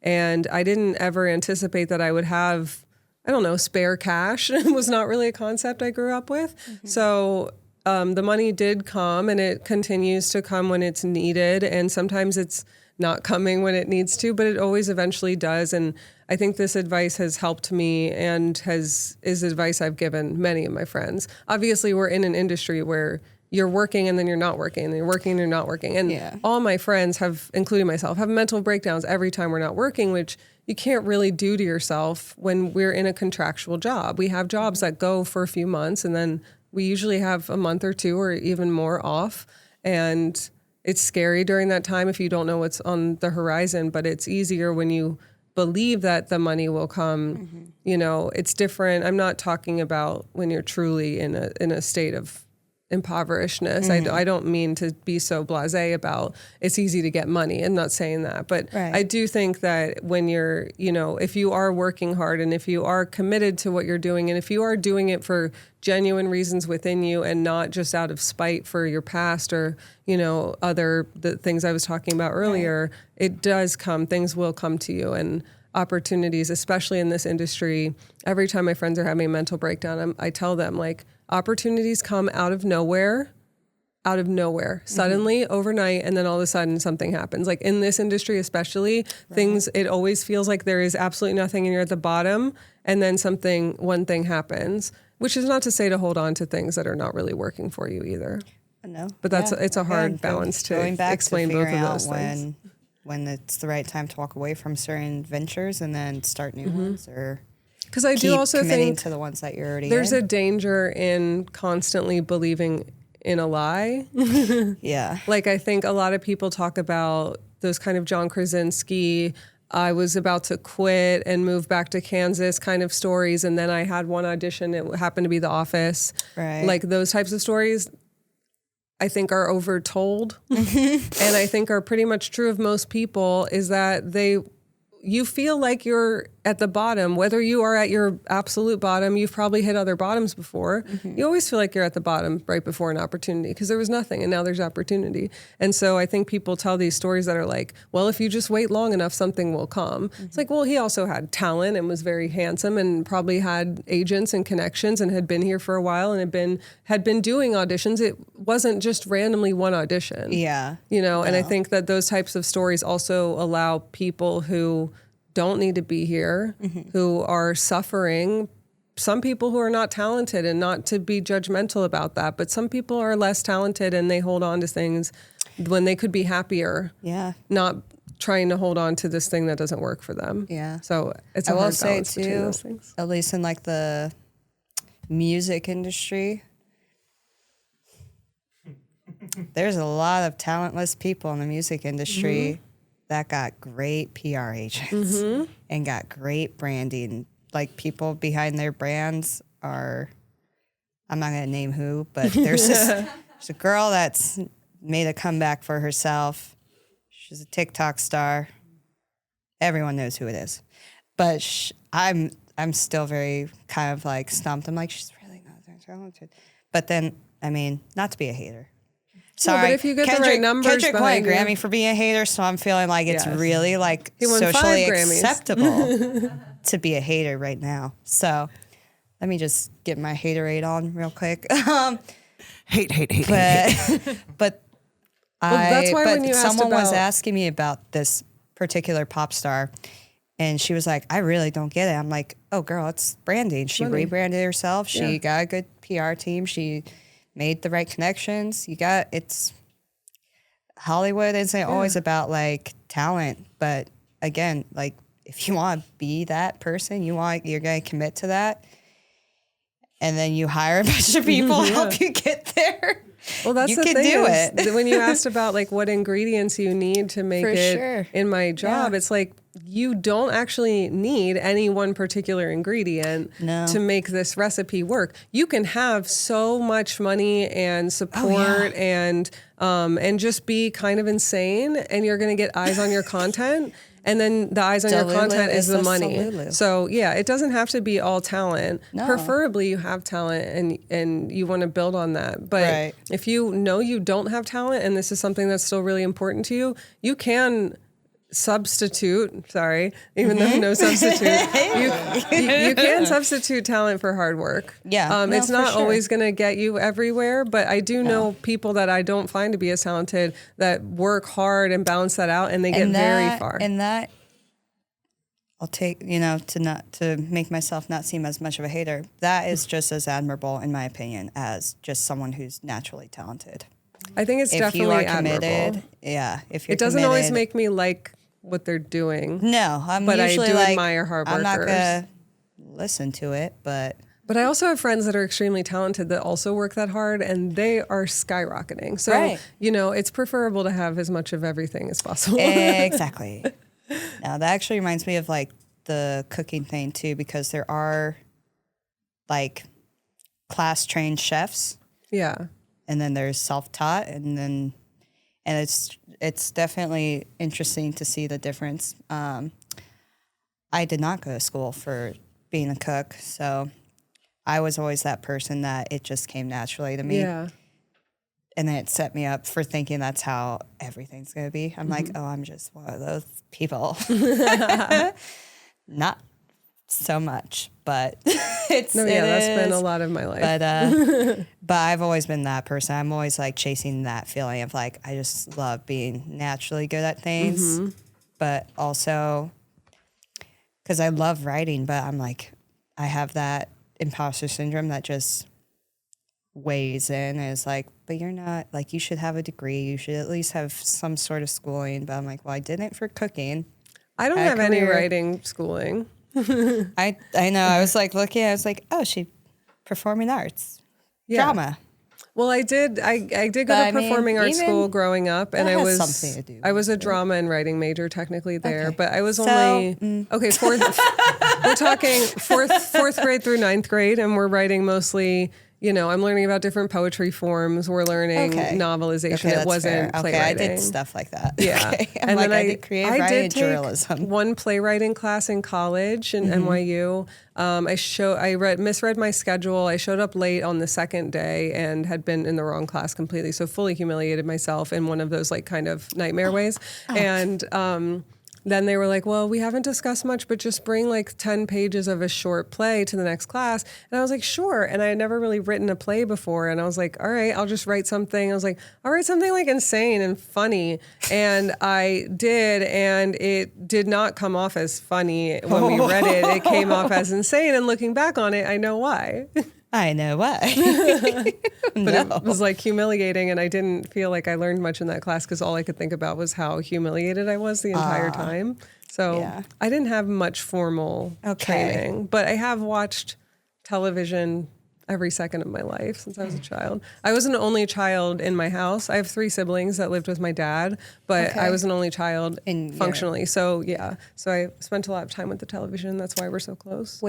B: And I didn't ever anticipate that I would have, spare cash. It was not really a concept I grew up with. So the money did come, and it continues to come when it's needed. And sometimes it's not coming when it needs to, but it always eventually does. And I think this advice has helped me and is advice I've given many of my friends. Obviously, we're in an industry where you're working and then you're not working, and you're working and you're not working. And all my friends including myself, have mental breakdowns every time we're not working, which you can't really do to yourself when we're in a contractual job. We have jobs that go for a few months, and then we usually have a month or two or even more off. And it's scary during that time if you don't know what's on the horizon, but it's easier when you believe that the money will come. It's different. I'm not talking about when you're truly in a state of impoverishedness. I don't mean to be so blasé about it's easy to get money. I'm not saying that, but I do think that when you're, if you are working hard and if you are committed to what you're doing, and if you are doing it for genuine reasons within you and not just out of spite for your past or, the things I was talking about earlier, it does come, things will come to you. And opportunities, especially in this industry, every time my friends are having a mental breakdown, I tell them, like, opportunities come out of nowhere, suddenly, overnight, and then all of a sudden something happens. Like in this industry especially, it always feels like there is absolutely nothing and you're at the bottom, and then one thing happens, which is not to say to hold on to things that are not really working for you either.
A: No.
B: But it's a hard balance to explain both of those things.
A: When it's the right time to walk away from certain ventures and then start new ones, or
B: because I do also think
A: to the ones that you're already
B: there's
A: in.
B: a danger in constantly believing in a lie.
A: Yeah.
B: Like I think a lot of people talk about those kind of John Krasinski, I was about to quit and move back to Kansas kind of stories, and then I had one audition, it happened to be The Office.
A: Right.
B: Like those types of stories I think are overtold and I think are pretty much true of most people, is that you feel like you're at the bottom, whether you are at your absolute bottom. You've probably hit other bottoms before. You always feel like you're at the bottom right before an opportunity, because there was nothing and now there's opportunity. And so I think people tell these stories that are like, well, if you just wait long enough, something will come. It's like, well, he also had talent and was very handsome and probably had agents and connections and had been here for a while and had been doing auditions. It wasn't just randomly one audition.
A: Yeah.
B: And I think that those types of stories also allow people who don't need to be here, who are suffering, some people who are not talented, and not to be judgmental about that, but some people are less talented and they hold on to things when they could be happier.
A: Yeah.
B: Not trying to hold on to this thing that doesn't work for them.
A: Yeah.
B: So it's a hard balance between those
A: too,
B: things.
A: at least in like the music industry, there's a lot of talentless people in the music industry that got great PR agents and got great branding. Like people behind their brands are, I'm not going to name who, but there's a girl that's made a comeback for herself. She's a TikTok star. Everyone knows who it is. But I'm still very kind of like stumped. I'm like, she's really not that talented. But then, I mean, not to be a hater, Sorry,
B: but if you get the right numbers
A: Kendrick won a
B: behind you.
A: Grammy for being a hater, so I'm feeling like it's really like
B: He won 5
A: socially
B: Grammys.
A: acceptable to be a hater right now. So let me just get my haterade on real quick.
B: Hate.
A: But
B: that's why when you asked
A: someone was
B: about-
A: asking me about this particular pop star, and she was like, "I really don't get it." I'm like, "Oh, girl, it's branding. She rebranded herself. She got a good PR team. She made the right connections. It's Hollywood isn't always about like talent, but again, like if you want to be that person, you're going to commit to that, and then you hire a bunch of people to help you get there."
B: Well, that's
A: you
B: the
A: can
B: thing
A: do
B: is,
A: it.
B: when you asked about like what ingredients you need to make it in my job, it's like you don't actually need any one particular ingredient to make this recipe work. You can have so much money and support and just be kind of insane, and you're going to get eyes on your content. And then the eyes on your content is the money.
A: Delulu.
B: So yeah, it doesn't have to be all talent.
A: No.
B: Preferably you have talent and you want to build on that. But if you know you don't have talent and this is something that's still really important to you, you can substitute, even though no substitute, you can substitute talent for hard work.
A: Yeah.
B: It's not always going to get you everywhere, but I do know people that I don't find to be as talented that work hard and balance that out, and they get very far.
A: And that I'll take, to make myself not seem as much of a hater. That is just as admirable, in my opinion, as just someone who's naturally talented.
B: I think it's definitely
A: if you are
B: admirable.
A: committed, if you're
B: it doesn't
A: committed,
B: always make me like what they're doing.
A: No,
B: but
A: usually
B: I do
A: like,
B: admire hard workers.
A: I'm not gonna listen to it, but
B: I also have friends that are extremely talented that also work that hard, and they are skyrocketing. So it's preferable to have as much of everything as possible.
A: Exactly. Now that actually reminds me of like the cooking thing too, because there are like class trained chefs.
B: Yeah.
A: And then there's self-taught, and it's definitely interesting to see the difference. I did not go to school for being a cook, so I was always that person that it just came naturally to me.
B: Yeah.
A: And then it set me up for thinking that's how everything's going to be. I'm like, oh, I'm just one of those people. Not so much, but that's
B: been a lot of my life.
A: But I've always been that person. I'm always like chasing that feeling of like, I just love being naturally good at things, but also because I love writing, but I'm like, I have that imposter syndrome that just weighs in and is like, but you're not, like, you should have a degree. You should at least have some sort of schooling. But I'm like, well, I didn't for cooking.
B: I don't have any writing schooling.
A: I know. I was like looking. I was like, oh, she performing arts, drama.
B: Well, I did go to performing arts school growing up, and I was
A: something to do
B: I was a drama and writing major technically there, but I was
A: So,
B: fourth. We're talking fourth grade through ninth grade, and we're writing mostly. I'm learning about different poetry forms. We're learning novelization. It wasn't playwriting.
A: I did stuff like that.
B: Yeah.
A: And then I did creative writing and journalism.
B: One playwriting class in college in NYU. I misread my schedule. I showed up late on the second day and had been in the wrong class completely. So fully humiliated myself in one of those like kind of nightmare ways. And then they were like, well, we haven't discussed much, but just bring like 10 pages of a short play to the next class. And I was like, sure. And I had never really written a play before. And I was like, all right, I'll just write something. I was like, I'll write something like insane and funny. And I did. And it did not come off as funny when we read it. It came off as insane. And looking back on it, I know why.
A: I know why.
B: But it was like humiliating, and I didn't feel like I learned much in that class because all I could think about was how humiliated I was the entire time. So I didn't have much formal training, but I have watched television every second of my life since I was a child. I was an only child in my house. I have 3 siblings that lived with my dad, but I was an only child functionally. So so I spent a lot of time with the television. That's why we're so close.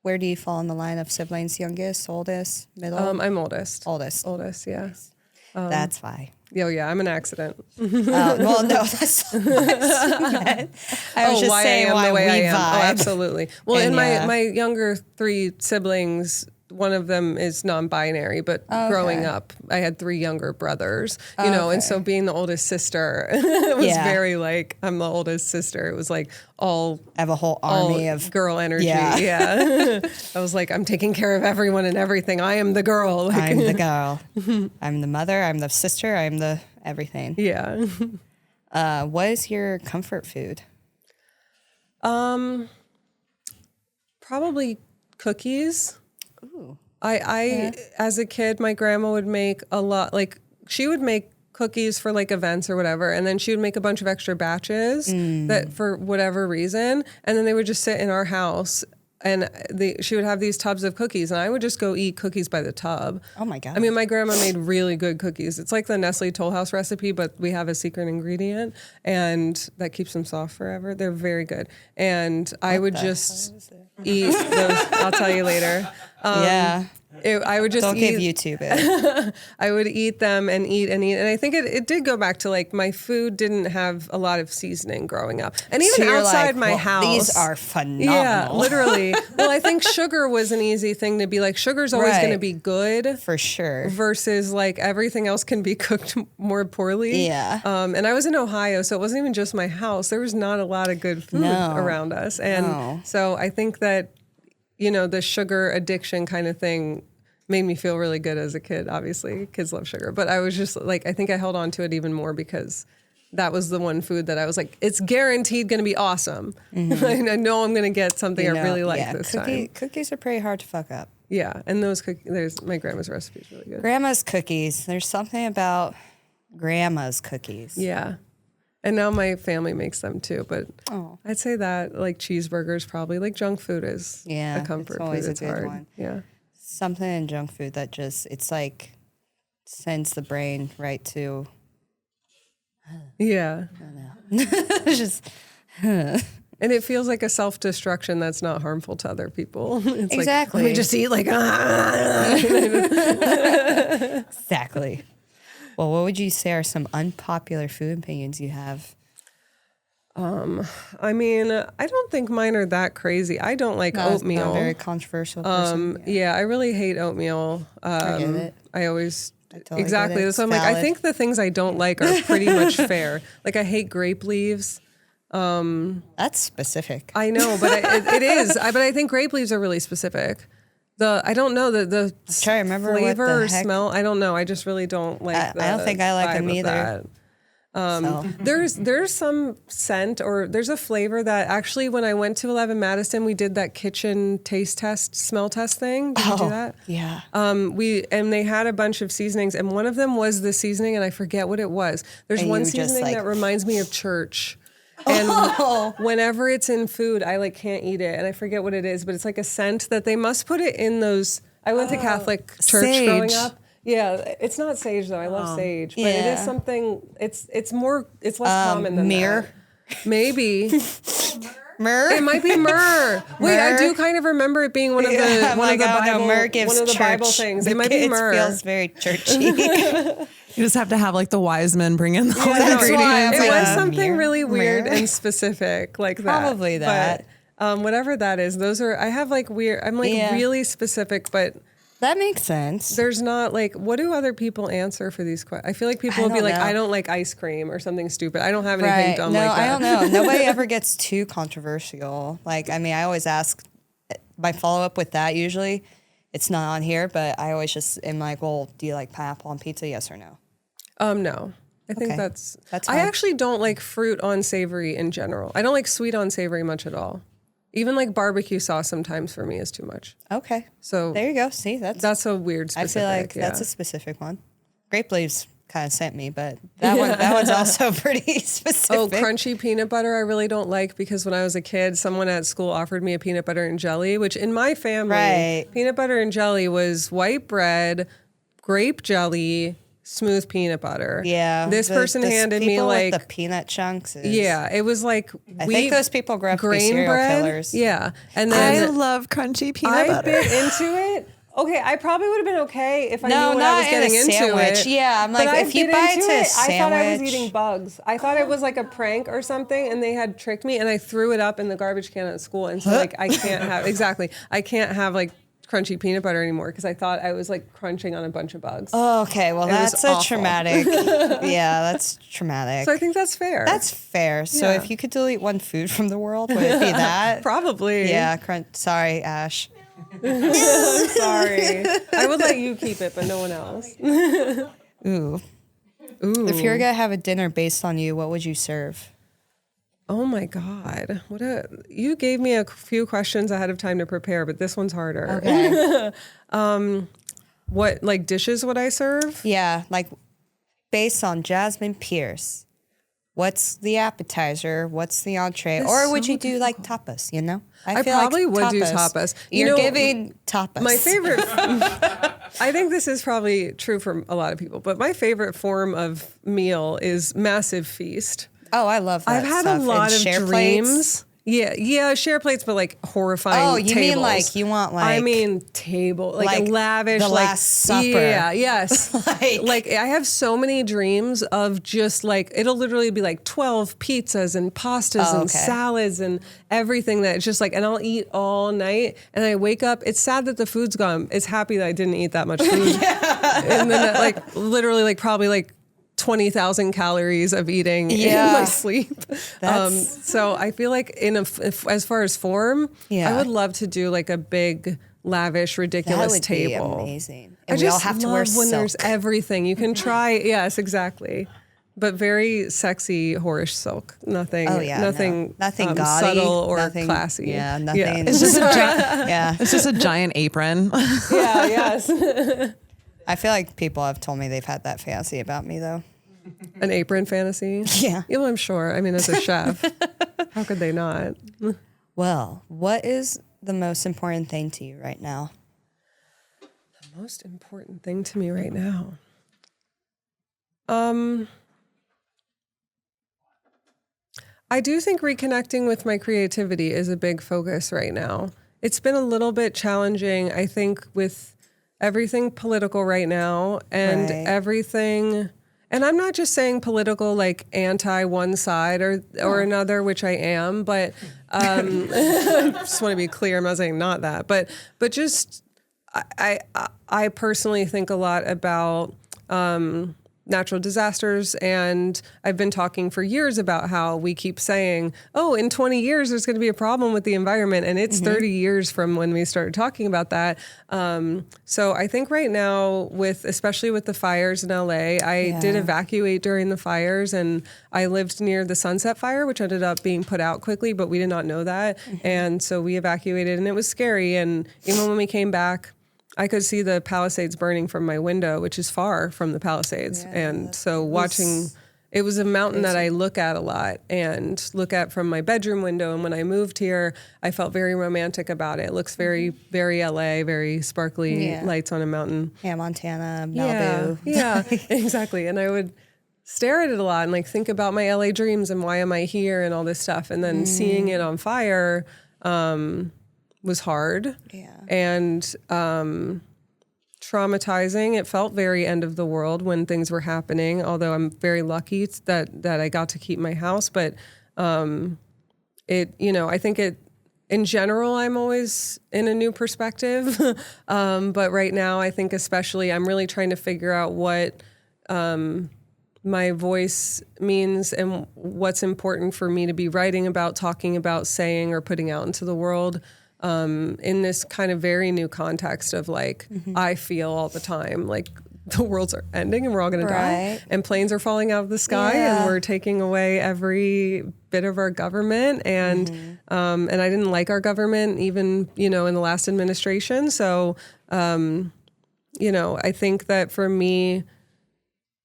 A: Where do you fall in the line of siblings? Youngest, oldest, middle?
B: I'm oldest.
A: Oldest,
B: yeah.
A: Nice. That's why.
B: I'm an accident.
A: Well, no, that's what I meant. I was just saying why we vibe.
B: Oh, absolutely. Well, and my younger 3 siblings one of them is non-binary, but growing up, I had 3 younger brothers, you know, and so being the oldest sister, it was very like, I'm the oldest sister. It was like I
A: have a whole army of
B: girl energy. Yeah. I was like, I'm taking care of everyone and everything. I am the girl. Like,
A: I'm the girl. I'm the mother. I'm the sister. I'm the everything.
B: Yeah.
A: What is your comfort food?
B: Probably cookies. Ooh. I as a kid, my grandma would make a lot, like she would make cookies for like events or whatever, and then she would make a bunch of extra batches that for whatever reason, and then they would just sit in our house, and she would have these tubs of cookies, and I would just go eat cookies by the tub.
A: Oh my God.
B: I mean, my grandma made really good cookies. It's like the Nestle Toll House recipe, but we have a secret ingredient, and that keeps them soft forever. They're very good. And I would just eat those. I'll tell you later. I would just
A: Don't give YouTube it.
B: I would eat them and eat. And I think it did go back to like my food didn't have a lot of seasoning growing up. And even outside my house.
A: These are phenomenal.
B: Yeah, literally. Well, I think sugar was an easy thing to be like, sugar's always going to be good.
A: For sure.
B: Versus like everything else can be cooked more poorly.
A: Yeah.
B: And I was in Ohio, so it wasn't even just my house. There was not a lot of good food around us. And so I think that, you know, the sugar addiction kind of thing made me feel really good as a kid. Obviously, kids love sugar. But I was just like, I think I held on to it even more because that was the one food that I was like, it's guaranteed going to be awesome. Mm-hmm. I know I'm going to get something I really like this time.
A: Cookies are pretty hard to fuck up.
B: Yeah, and those cookies, my grandma's recipe is really good.
A: Grandma's cookies. There's something about grandma's cookies.
B: Yeah. And now my family makes them too, but I'd say that like cheeseburgers probably, like junk food is a comfort food.
A: Always
B: it's
A: a good
B: hard.
A: one.
B: Yeah.
A: Something in junk food that just, it's like sends the brain right to.
B: Yeah.
A: I don't know. It's just.
B: And it feels like a self-destruction that's not harmful to other people. It's
A: exactly.
B: Like, let me just eat like.
A: Exactly. Well, what would you say are some unpopular food opinions you have?
B: I mean, I don't think mine are that crazy. I don't like oatmeal.
A: Not a very controversial person.
B: Yeah, I really hate oatmeal.
A: I get it.
B: I always
A: totally
B: exactly.
A: Get it.
B: So I'm like, I think the things I don't like are pretty much fair. Like I hate grape leaves.
A: That's specific.
B: I know, but it is. But I think grape leaves are really specific. I don't know the flavor or smell. I don't know. I just really don't like.
A: I don't think I like them either.
B: There's some scent or there's a flavor that actually when I went to 11 Madison, we did that kitchen taste test, smell test thing. Did you do that?
A: Yeah.
B: They had a bunch of seasonings and one of them was the seasoning and I forget what it was. There's one seasoning that reminds me of church. And whenever it's in food, I like can't eat it and I forget what it is, but it's like a scent that they must put it in those. I went to Catholic church growing up. Yeah, it's not sage though. I love sage, but it is something. It's less common than
A: myrrh.
B: That. Maybe
A: myrrh.
B: It might be myrrh. Wait, I do kind of remember it being one of the Bible things. It might be myrrh.
A: It feels very churchy.
D: You just have to have like the wise men bring in the
B: ingredients. It was something really weird and specific like that.
A: Probably that.
B: But, whatever that is, those are. I have like weird. I'm like really specific, but.
A: That makes sense.
B: There's not like, what do other people answer for these questions? I feel like people will be like, I don't like ice cream or something stupid. I don't have anything dumb like that.
A: No, I don't know. Nobody ever gets too controversial. Like, I mean, I always ask my follow up with that. Usually it's not on here, but I always just am like, well, do you like pineapple on pizza? Yes or no?
B: No. I think that's I actually don't like fruit on savory in general. I don't like sweet on savory much at all. Even like barbecue sauce sometimes for me is too much.
A: Okay.
B: So
A: there you go. See, that's
B: a weird specific.
A: I feel like that's a specific one. Grape leaves kind of sent me, but that one's also pretty specific.
B: Oh, crunchy peanut butter I really don't like because when I was a kid, someone at school offered me a peanut butter and jelly, which in my family, peanut butter and jelly was white bread, grape jelly, smooth peanut butter.
A: Yeah.
B: This person handed me like
A: with the peanut chunks.
B: It was like
A: I think those people grew up to be serial killers.
B: Yeah. And then
D: I love crunchy peanut butter.
B: I bit into it. Okay, I probably would have been okay if I knew what I was getting into it.
A: Yeah, I'm like, if you bite into a sandwich.
B: I thought I was eating bugs. I thought it was like a prank or something, and they had tricked me, and I threw it up in the garbage can at school. And so, like, I can't have like crunchy peanut butter anymore because I thought I was like crunching on a bunch of bugs.
A: Oh, okay. Well, that's a traumatic. Yeah, that's traumatic.
B: So I think that's fair.
A: That's fair. So if you could delete one food from the world, would it be that?
B: Probably.
A: Yeah. Sorry, Ash.
B: Sorry. I would let you keep it, but no one else.
A: Ooh. If you were going to have a dinner based on you, what would you serve?
B: Oh my God. You gave me a few questions ahead of time to prepare, but this one's harder.
A: Okay.
B: What, like, dishes would I serve?
A: Yeah, like based on Jasmine Pierce. What's the appetizer? What's the entree? Or would you do like tapas, you know?
B: I probably would do tapas.
A: You're giving tapas.
B: My favorite, I think this is probably true for a lot of people, but my favorite form of meal is massive feast.
A: Oh, I love that.
B: I've had
A: stuff.
B: a lot
A: and
B: of dreams. Yeah, share plates, but like horrifying.
A: Oh, you
B: tables.
A: mean like you want like?
B: I mean table, like a lavish,
A: the
B: like
A: Last Supper.
B: Yeah, yes.
A: like
B: I have so many dreams of just like it'll literally be like 12 pizzas and pastas and salads and everything that it's just like, and I'll eat all night, and I wake up. It's sad that the food's gone. It's happy that I didn't eat that much food, and then like literally like probably like 20,000 calories of eating in my sleep. So I feel like as far as form, I would love to do like a big, lavish, ridiculous table.
A: Be amazing. And we all have to wear silk.
B: When there's everything you can try. Yes, exactly. But very sexy, whorish silk. Nothing. Nothing gaudy,
A: subtle
B: or classy.
A: Yeah, nothing.
B: Yeah.
D: It's just it's just a giant apron.
B: Yes.
A: I feel like people have told me they've had that fantasy about me, though.
B: An apron fantasy?
A: Yeah.
B: Well, I'm sure. I mean, as a chef, how could they not?
A: Well, what is the most important thing to you right now?
B: The most important thing to me right now? I do think reconnecting with my creativity is a big focus right now. It's been a little bit challenging, I think, with everything political right now and everything. And I'm not just saying political, like anti one side or another, which I am, but I just want to be clear. I'm not saying not that, but just I personally think a lot about natural disasters, and I've been talking for years about how we keep saying, oh, in 20 years there's going to be a problem with the environment, and it's 30 years from when we started talking about that. So I think right now, especially with the fires in LA, I did evacuate during the fires, and I lived near the Sunset Fire, which ended up being put out quickly, but we did not know that. And so we evacuated, and it was scary. And even when we came back, I could see the Palisades burning from my window, which is far from the Palisades. And so it was a mountain that I look at a lot and look at from my bedroom window. And when I moved here, I felt very romantic about it. It looks very, very LA, very sparkly lights on a mountain.
A: Yeah, Montana, Malibu.
B: Yeah, exactly. And I would stare at it a lot and like think about my LA dreams and why am I here and all this stuff. And then seeing it on fire, was hard and traumatizing. It felt very end of the world when things were happening, although I'm very lucky that I got to keep my house. But I think in general, I'm always in a new perspective. But right now, I think especially I'm really trying to figure out what my voice means and what's important for me to be writing about, talking about, saying, or putting out into the world. In this kind of very new context of like, I feel all the time like the world's are ending and we're all going to die and planes are falling out of the sky and we're taking away every bit of our government. And I didn't like our government even, in the last administration. So, I think that for me,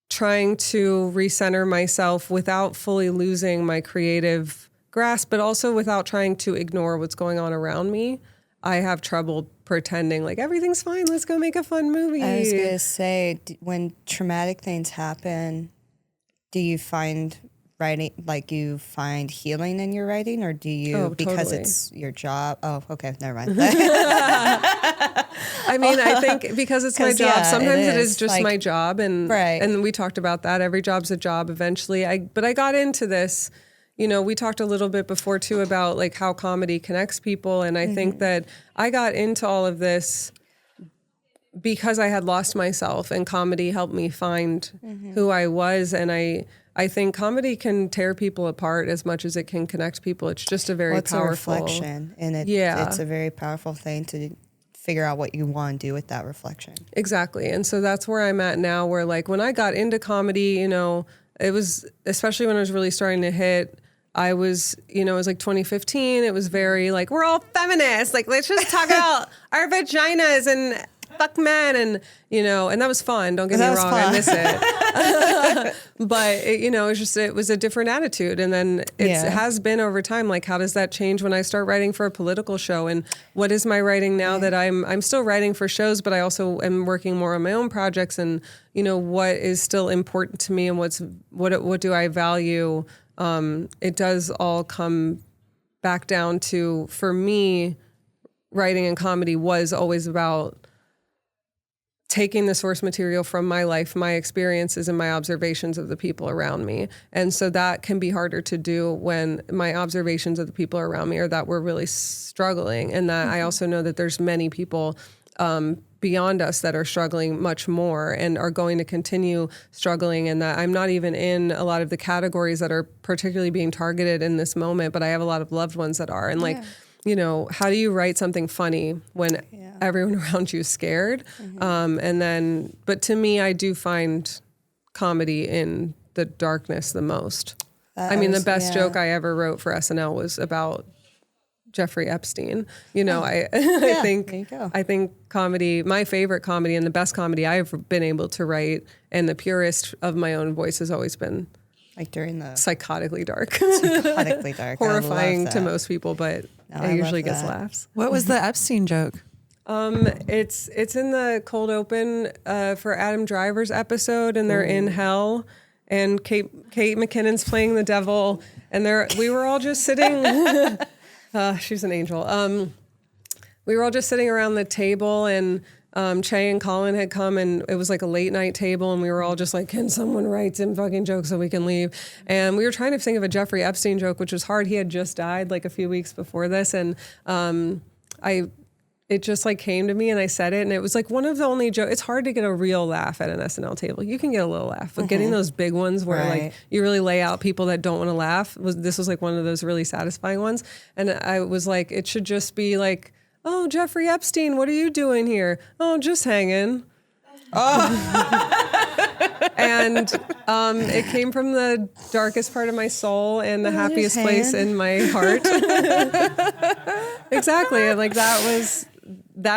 B: trying to recenter myself without fully losing my creative grasp, but also without trying to ignore what's going on around me. I have trouble pretending like everything's fine. Let's go make a fun movie.
A: I was going to say, when traumatic things happen, do you find writing, like you find healing in your writing, or do you, because it's your job? Oh, okay. Never mind.
B: I mean, I think because it's my job, sometimes it is just
A: like,
B: my job. And we talked about that. Every job's a job eventually. But I got into this, we talked a little bit before too about like how comedy connects people. And I think that I got into all of this because I had lost myself, and comedy helped me find who I was. And I think comedy can tear people apart as much as it can connect people. It's just a very powerful...
A: It's a reflection, and it's a very powerful thing to figure out what you want to do with that reflection.
B: Exactly. And so that's where I'm at now, where like when I got into comedy, it was, especially when I was really starting to hit, I was, it was like 2015. It was very like, we're all feminists. Like, let's just talk about our vaginas and fuck men. And, and that was fun. Don't get me wrong. I miss it. But, it was a different attitude. And then it has been over time. Like, how does that change when I start writing for a political show? And what is my writing now that I'm still writing for shows, but I also am working more on my own projects, and, what is still important to me and what do I value? It does all come back down to, for me, writing and comedy was always about taking the source material from my life, my experiences, and my observations of the people around me. And so that can be harder to do when my observations of the people around me are that we're really struggling. And that I also know that there's many people beyond us that are struggling much more and are going to continue struggling, and that I'm not even in a lot of the categories that are particularly being targeted in this moment, but I have a lot of loved ones that are. And how do you write something funny when everyone around you is scared? But to me, I do find comedy in the darkness the most. The best joke I ever wrote for SNL was about Jeffrey Epstein. I think comedy, my favorite comedy and the best comedy I've been able to write, and the purest of my own voice, has always been
A: like during the
B: psychotically dark, horrifying to most people, but it usually gets laughs.
D: What was the Epstein joke?
B: It's in the cold open for Adam Driver's episode, and they're in hell, and Kate McKinnon's playing the devil, and we were all just sitting. She's an angel. We were all just sitting around the table, and Che and Colin had come, and it was like a late night table, and we were all just like, can someone write some fucking jokes so we can leave? And we were trying to think of a Jeffrey Epstein joke, which was hard. He had just died like a few weeks before this, and it just like came to me, and I said it, and it was like one of the only jokes. It's hard to get a real laugh at an SNL table. You can get a little laugh, but getting those big ones where like you really lay out people that don't want to laugh, this was like one of those really satisfying ones. And I was like, it should just be like, oh, Jeffrey Epstein, what are you doing here? Oh, just hanging. And it came from the darkest part of my soul and the happiest place in my heart. Exactly. And like that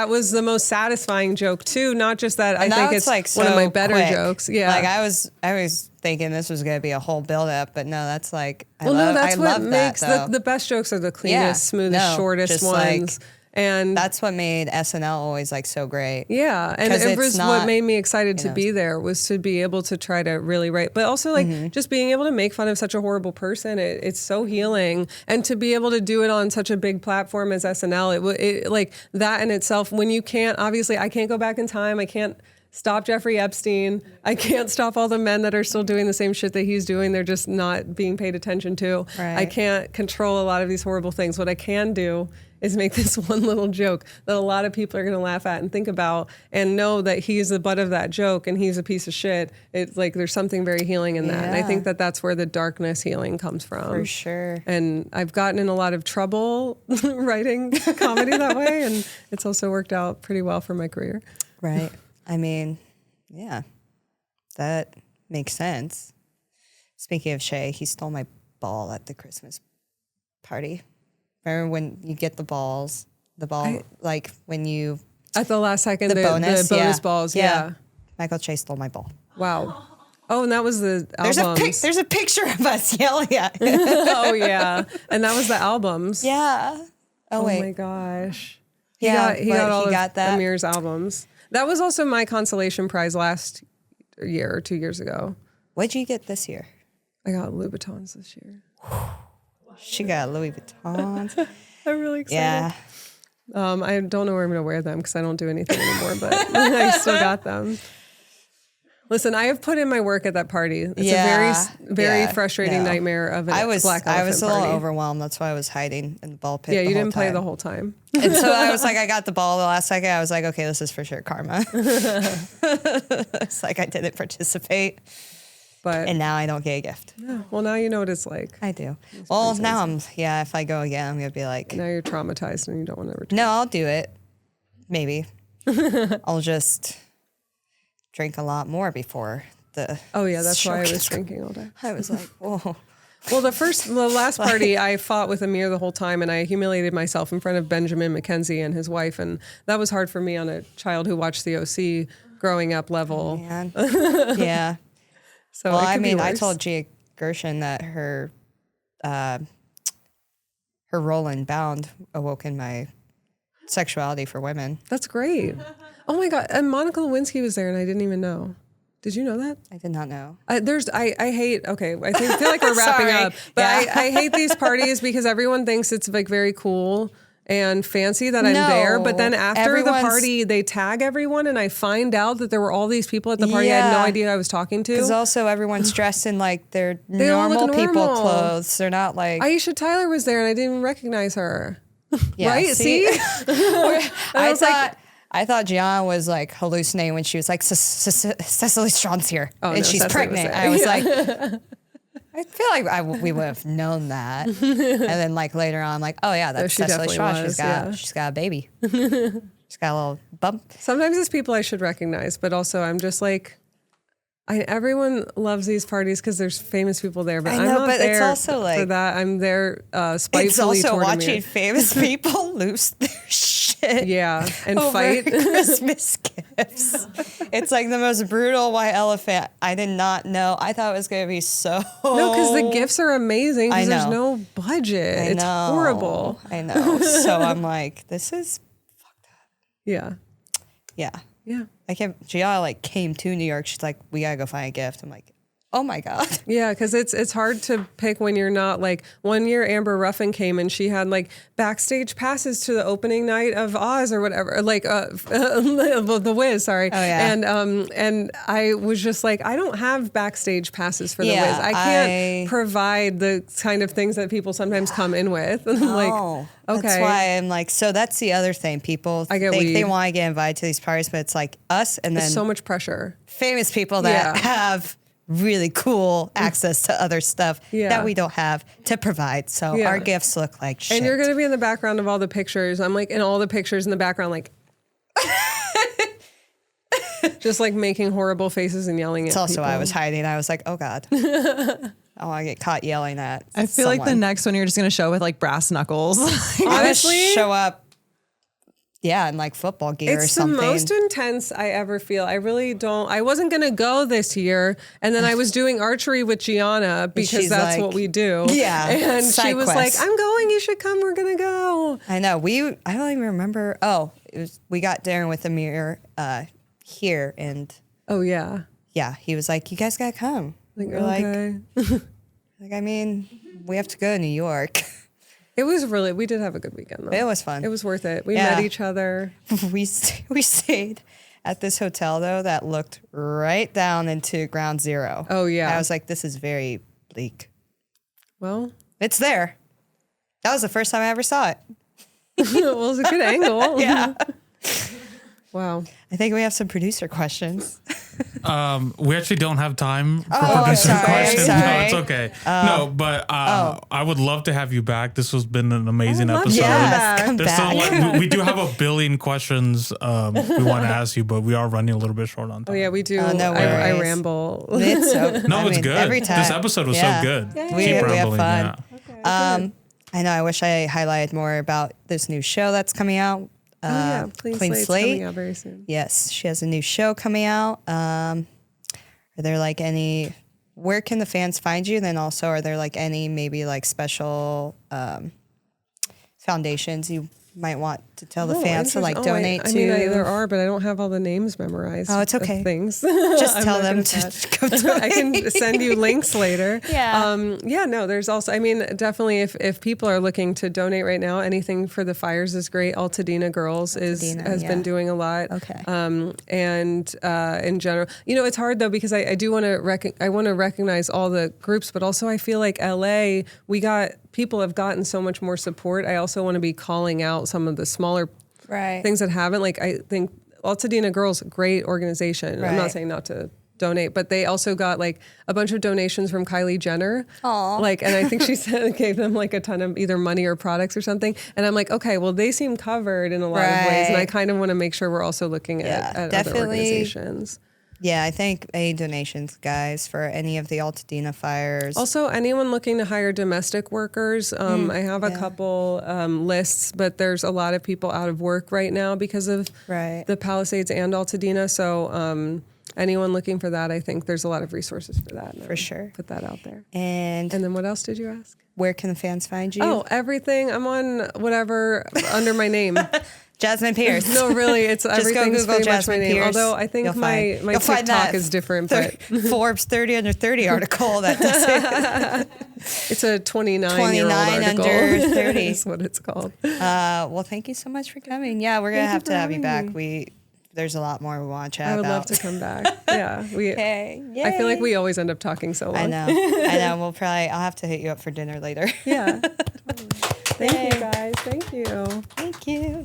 B: was the most satisfying joke too. Not just that, I think it's like one of my better jokes. Yeah.
A: Like I was thinking this was going to be a whole build up, but no, that's like,
B: that's what makes the best jokes are the cleanest, smoothest, shortest ones. And
A: that's what made SNL always like so great.
B: Yeah. And it was what made me excited to be there, was to be able to try to really write, but also like just being able to make fun of such a horrible person. It's so healing. And to be able to do it on such a big platform as SNL, it like that in itself, when you can't, obviously I can't go back in time. I can't stop Jeffrey Epstein. I can't stop all the men that are still doing the same shit that he's doing. They're just not being paid attention to. Right. I can't control a lot of these horrible things. What I can do is make this one little joke that a lot of people are going to laugh at and think about, and know that he's the butt of that joke and he's a piece of shit. It's like there's something very healing in that. And I think that that's where the darkness healing comes from.
A: For sure.
B: And I've gotten in a lot of trouble writing comedy that way, and it's also worked out pretty well for my career.
A: Right. I mean, yeah, that makes sense. Speaking of Shay, he stole my ball at the Christmas party. Remember when you get the ball, like when you...
B: At the last second, the bonus balls, yeah.
A: Michael Che stole my ball.
B: Wow. Oh, and that was the albums.
A: There's a picture of us yelling at him.
B: Oh, yeah. And that was the albums.
A: Yeah.
B: Oh, wait. My gosh. He got all of Amir's albums. That was also my consolation prize last year or 2 years ago.
A: What'd you get this year?
B: I got Louboutins this year.
A: She got Louis Vuittons.
B: I'm really excited.
A: Yeah.
B: I don't know where I'm going to wear them because I don't do anything anymore, but I still got them. Listen, I have put in my work at that party. It's a very frustrating nightmare of a black elephant
A: I was a little
B: party.
A: overwhelmed. That's why I was hiding in the ball pit.
B: Yeah, you didn't play the whole time.
A: And so I was like, I got the ball the last second. I was like, okay, this is for sure karma. It's like I didn't participate. And now I don't get a gift.
B: Yeah. Well, now you know what it's like.
A: I do. Well, now if I go again, I'm going to be like.
B: Now you're traumatized and you don't want to return.
A: No, I'll do it. Maybe. I'll just drink a lot more before the.
B: Oh, yeah. That's why I was drinking all day.
A: I was like, whoa.
B: Well, the last party, I fought with Amir the whole time, and I humiliated myself in front of Benjamin McKenzie and his wife, and that was hard for me on a child who watched the OC growing up level.
A: Oh, man. Yeah.
B: So
A: well, I mean, I told Gia Gershon that her role in Bound awoken my sexuality for women.
B: That's great. Oh my God! And Monica Lewinsky was there, and I didn't even know. Did you know that?
A: I did not know.
B: I hate. Okay, I feel like we're wrapping up, but yeah. I hate these parties because everyone thinks it's like very cool and fancy that I'm there. But then after the party, they tag everyone, and I find out that there were all these people at the party I had no idea I was talking to.
A: Because also everyone's dressed in like their normal people clothes. They're not like
B: Aisha Tyler was there, and I didn't even recognize her.
A: Yeah,
B: right? See?
A: I thought Gianna was like hallucinating when she was like, Cecily Strong's here and she's pregnant. I was like, I feel like we would have known that. And then like later on, like, oh yeah, that's Cecily Strong. She's got a baby. She's got a little bump.
B: Sometimes it's people I should recognize, but also I'm just like, everyone loves these parties because there's famous people there, but I'm not there it's also like, for that. I'm there spitefully. It's also
A: watching famous people lose their shit.
B: Yeah, and
A: over
B: fight
A: Christmas gifts. It's like the most brutal white elephant. I did not know. I thought it was going to be so.
B: No, because the gifts are amazing. Because there's no budget. It's horrible.
A: I know. So I'm like, this is fucked up.
B: Yeah.
A: Yeah.
B: Yeah.
A: Gianna like came to New York. She's like, we gotta go find a gift. I'm like, oh my God.
B: Yeah, because it's hard to pick when you're not like. One year Amber Ruffin came and she had like backstage passes to the opening night of Oz or whatever, like the Wiz. Sorry. Oh yeah. And I was just like, I don't have backstage passes for the Wiz. I can't provide the kind of things that people sometimes come in with. And I'm like, okay.
A: That's why I'm like, so that's the other thing. People think they want to get invited to these parties, but it's like us and then
B: so much pressure.
A: Famous people that have really cool access to other stuff that we don't have to provide. So our gifts look like shit.
B: And you're going to be in the background of all the pictures. I'm like in all the pictures in the background, like just like making horrible faces and yelling at people.
A: It's also why I was hiding. I was like, oh God. I want to get caught yelling at
D: I feel like the next one you're just going to show with like brass knuckles.
A: Honestly, show up. Yeah, in like football gear or something.
B: It's the most intense I ever feel. I really don't. I wasn't going to go this year. And then I was doing archery with Gianna because that's like, what we do.
A: Yeah.
B: And she was like, I'm going. You should come. We're going to go.
A: I know. I don't even remember. Oh, we got dinner with Amir here. And
B: oh, yeah.
A: Yeah. He was like, you guys got to come.
B: Like, okay.
A: Like, I mean, we have to go to New York.
B: It was we did have a good weekend though.
A: It was fun.
B: It was worth it. We met each other.
A: We stayed at this hotel though that looked right down into Ground Zero.
B: Oh yeah.
A: I was like, this is very bleak.
B: Well,
A: it's there. That was the first time I ever saw it.
B: Well, it was a good angle.
A: Yeah.
B: Wow.
A: I think we have some producer questions.
C: We actually don't have time for producer questions.
A: Sorry.
C: No, it's okay. No, but I would love to have you back. This has been an amazing episode.
A: Yes,
C: we do have a billion questions we want to ask you, but we are running a little bit short on time.
B: Oh yeah, we do.
A: No
B: I ramble.
A: It's
C: it's good.
A: Every time.
C: This episode was so good.
A: We have fun. Yeah. I know. I wish I highlighted more about this new show that's coming out.
B: Clean Slate's coming out very soon.
A: Yes, she has a new show coming out. Are there like where can the fans find you? Then also, are there like any maybe like special foundations you might want to tell the fans to like donate to?
B: I mean, there are, but I don't have all the names memorized.
A: Oh, it's okay.
B: Things.
A: Just tell them to go donate.
B: I can send you links later.
A: Yeah.
B: No, there's also, I mean, definitely if people are looking to donate right now, anything for the fires is great. Altadena Girls has been doing a lot.
A: Okay.
B: And in general, it's hard though, because I do want to I want to recognize all the groups, but also I feel like LA, people have gotten so much more support. I also want to be calling out some of the smaller things that haven't. Like, I think Altadena Girls, great organization. Right. I'm not saying not to donate, but they also got like a bunch of donations from Kylie Jenner.
A: Aww.
B: Like, and I think she gave them like a ton of either money or products or something. And I'm like, okay, well, they seem covered in a lot of ways. And I kind of want to make sure we're also looking at other organizations.
A: Yeah, I think aid donations, guys, for any of the Altadena fires.
B: Also, anyone looking to hire domestic workers, I have a couple lists, but there's a lot of people out of work right now because of the Palisades and Altadena. So anyone looking for that, I think there's a lot of resources for that.
A: For sure.
B: Put that out there.
A: And
B: then what else did you ask?
A: Where can the fans find you?
B: Oh, everything. I'm on whatever under my name.
A: Jasmine Pierce.
B: No, really, it's everything is pretty much my name.
A: Pierce.
B: Although I think my TikTok is different. But
A: Forbes 30 under 30 article that does it.
B: It's a 29-year-old article.
A: Under 30
B: is what it's called.
A: Well, thank you so much for coming. Yeah, we're gonna have to have you back. There's a lot more we want to chat about.
B: I would love to come back. Yeah,
A: okay. Yay.
B: I feel like we always end up talking so long.
A: I know. I'll have to hit you up for dinner later.
B: Yeah. Thank you guys. Thank you.
A: Thank you.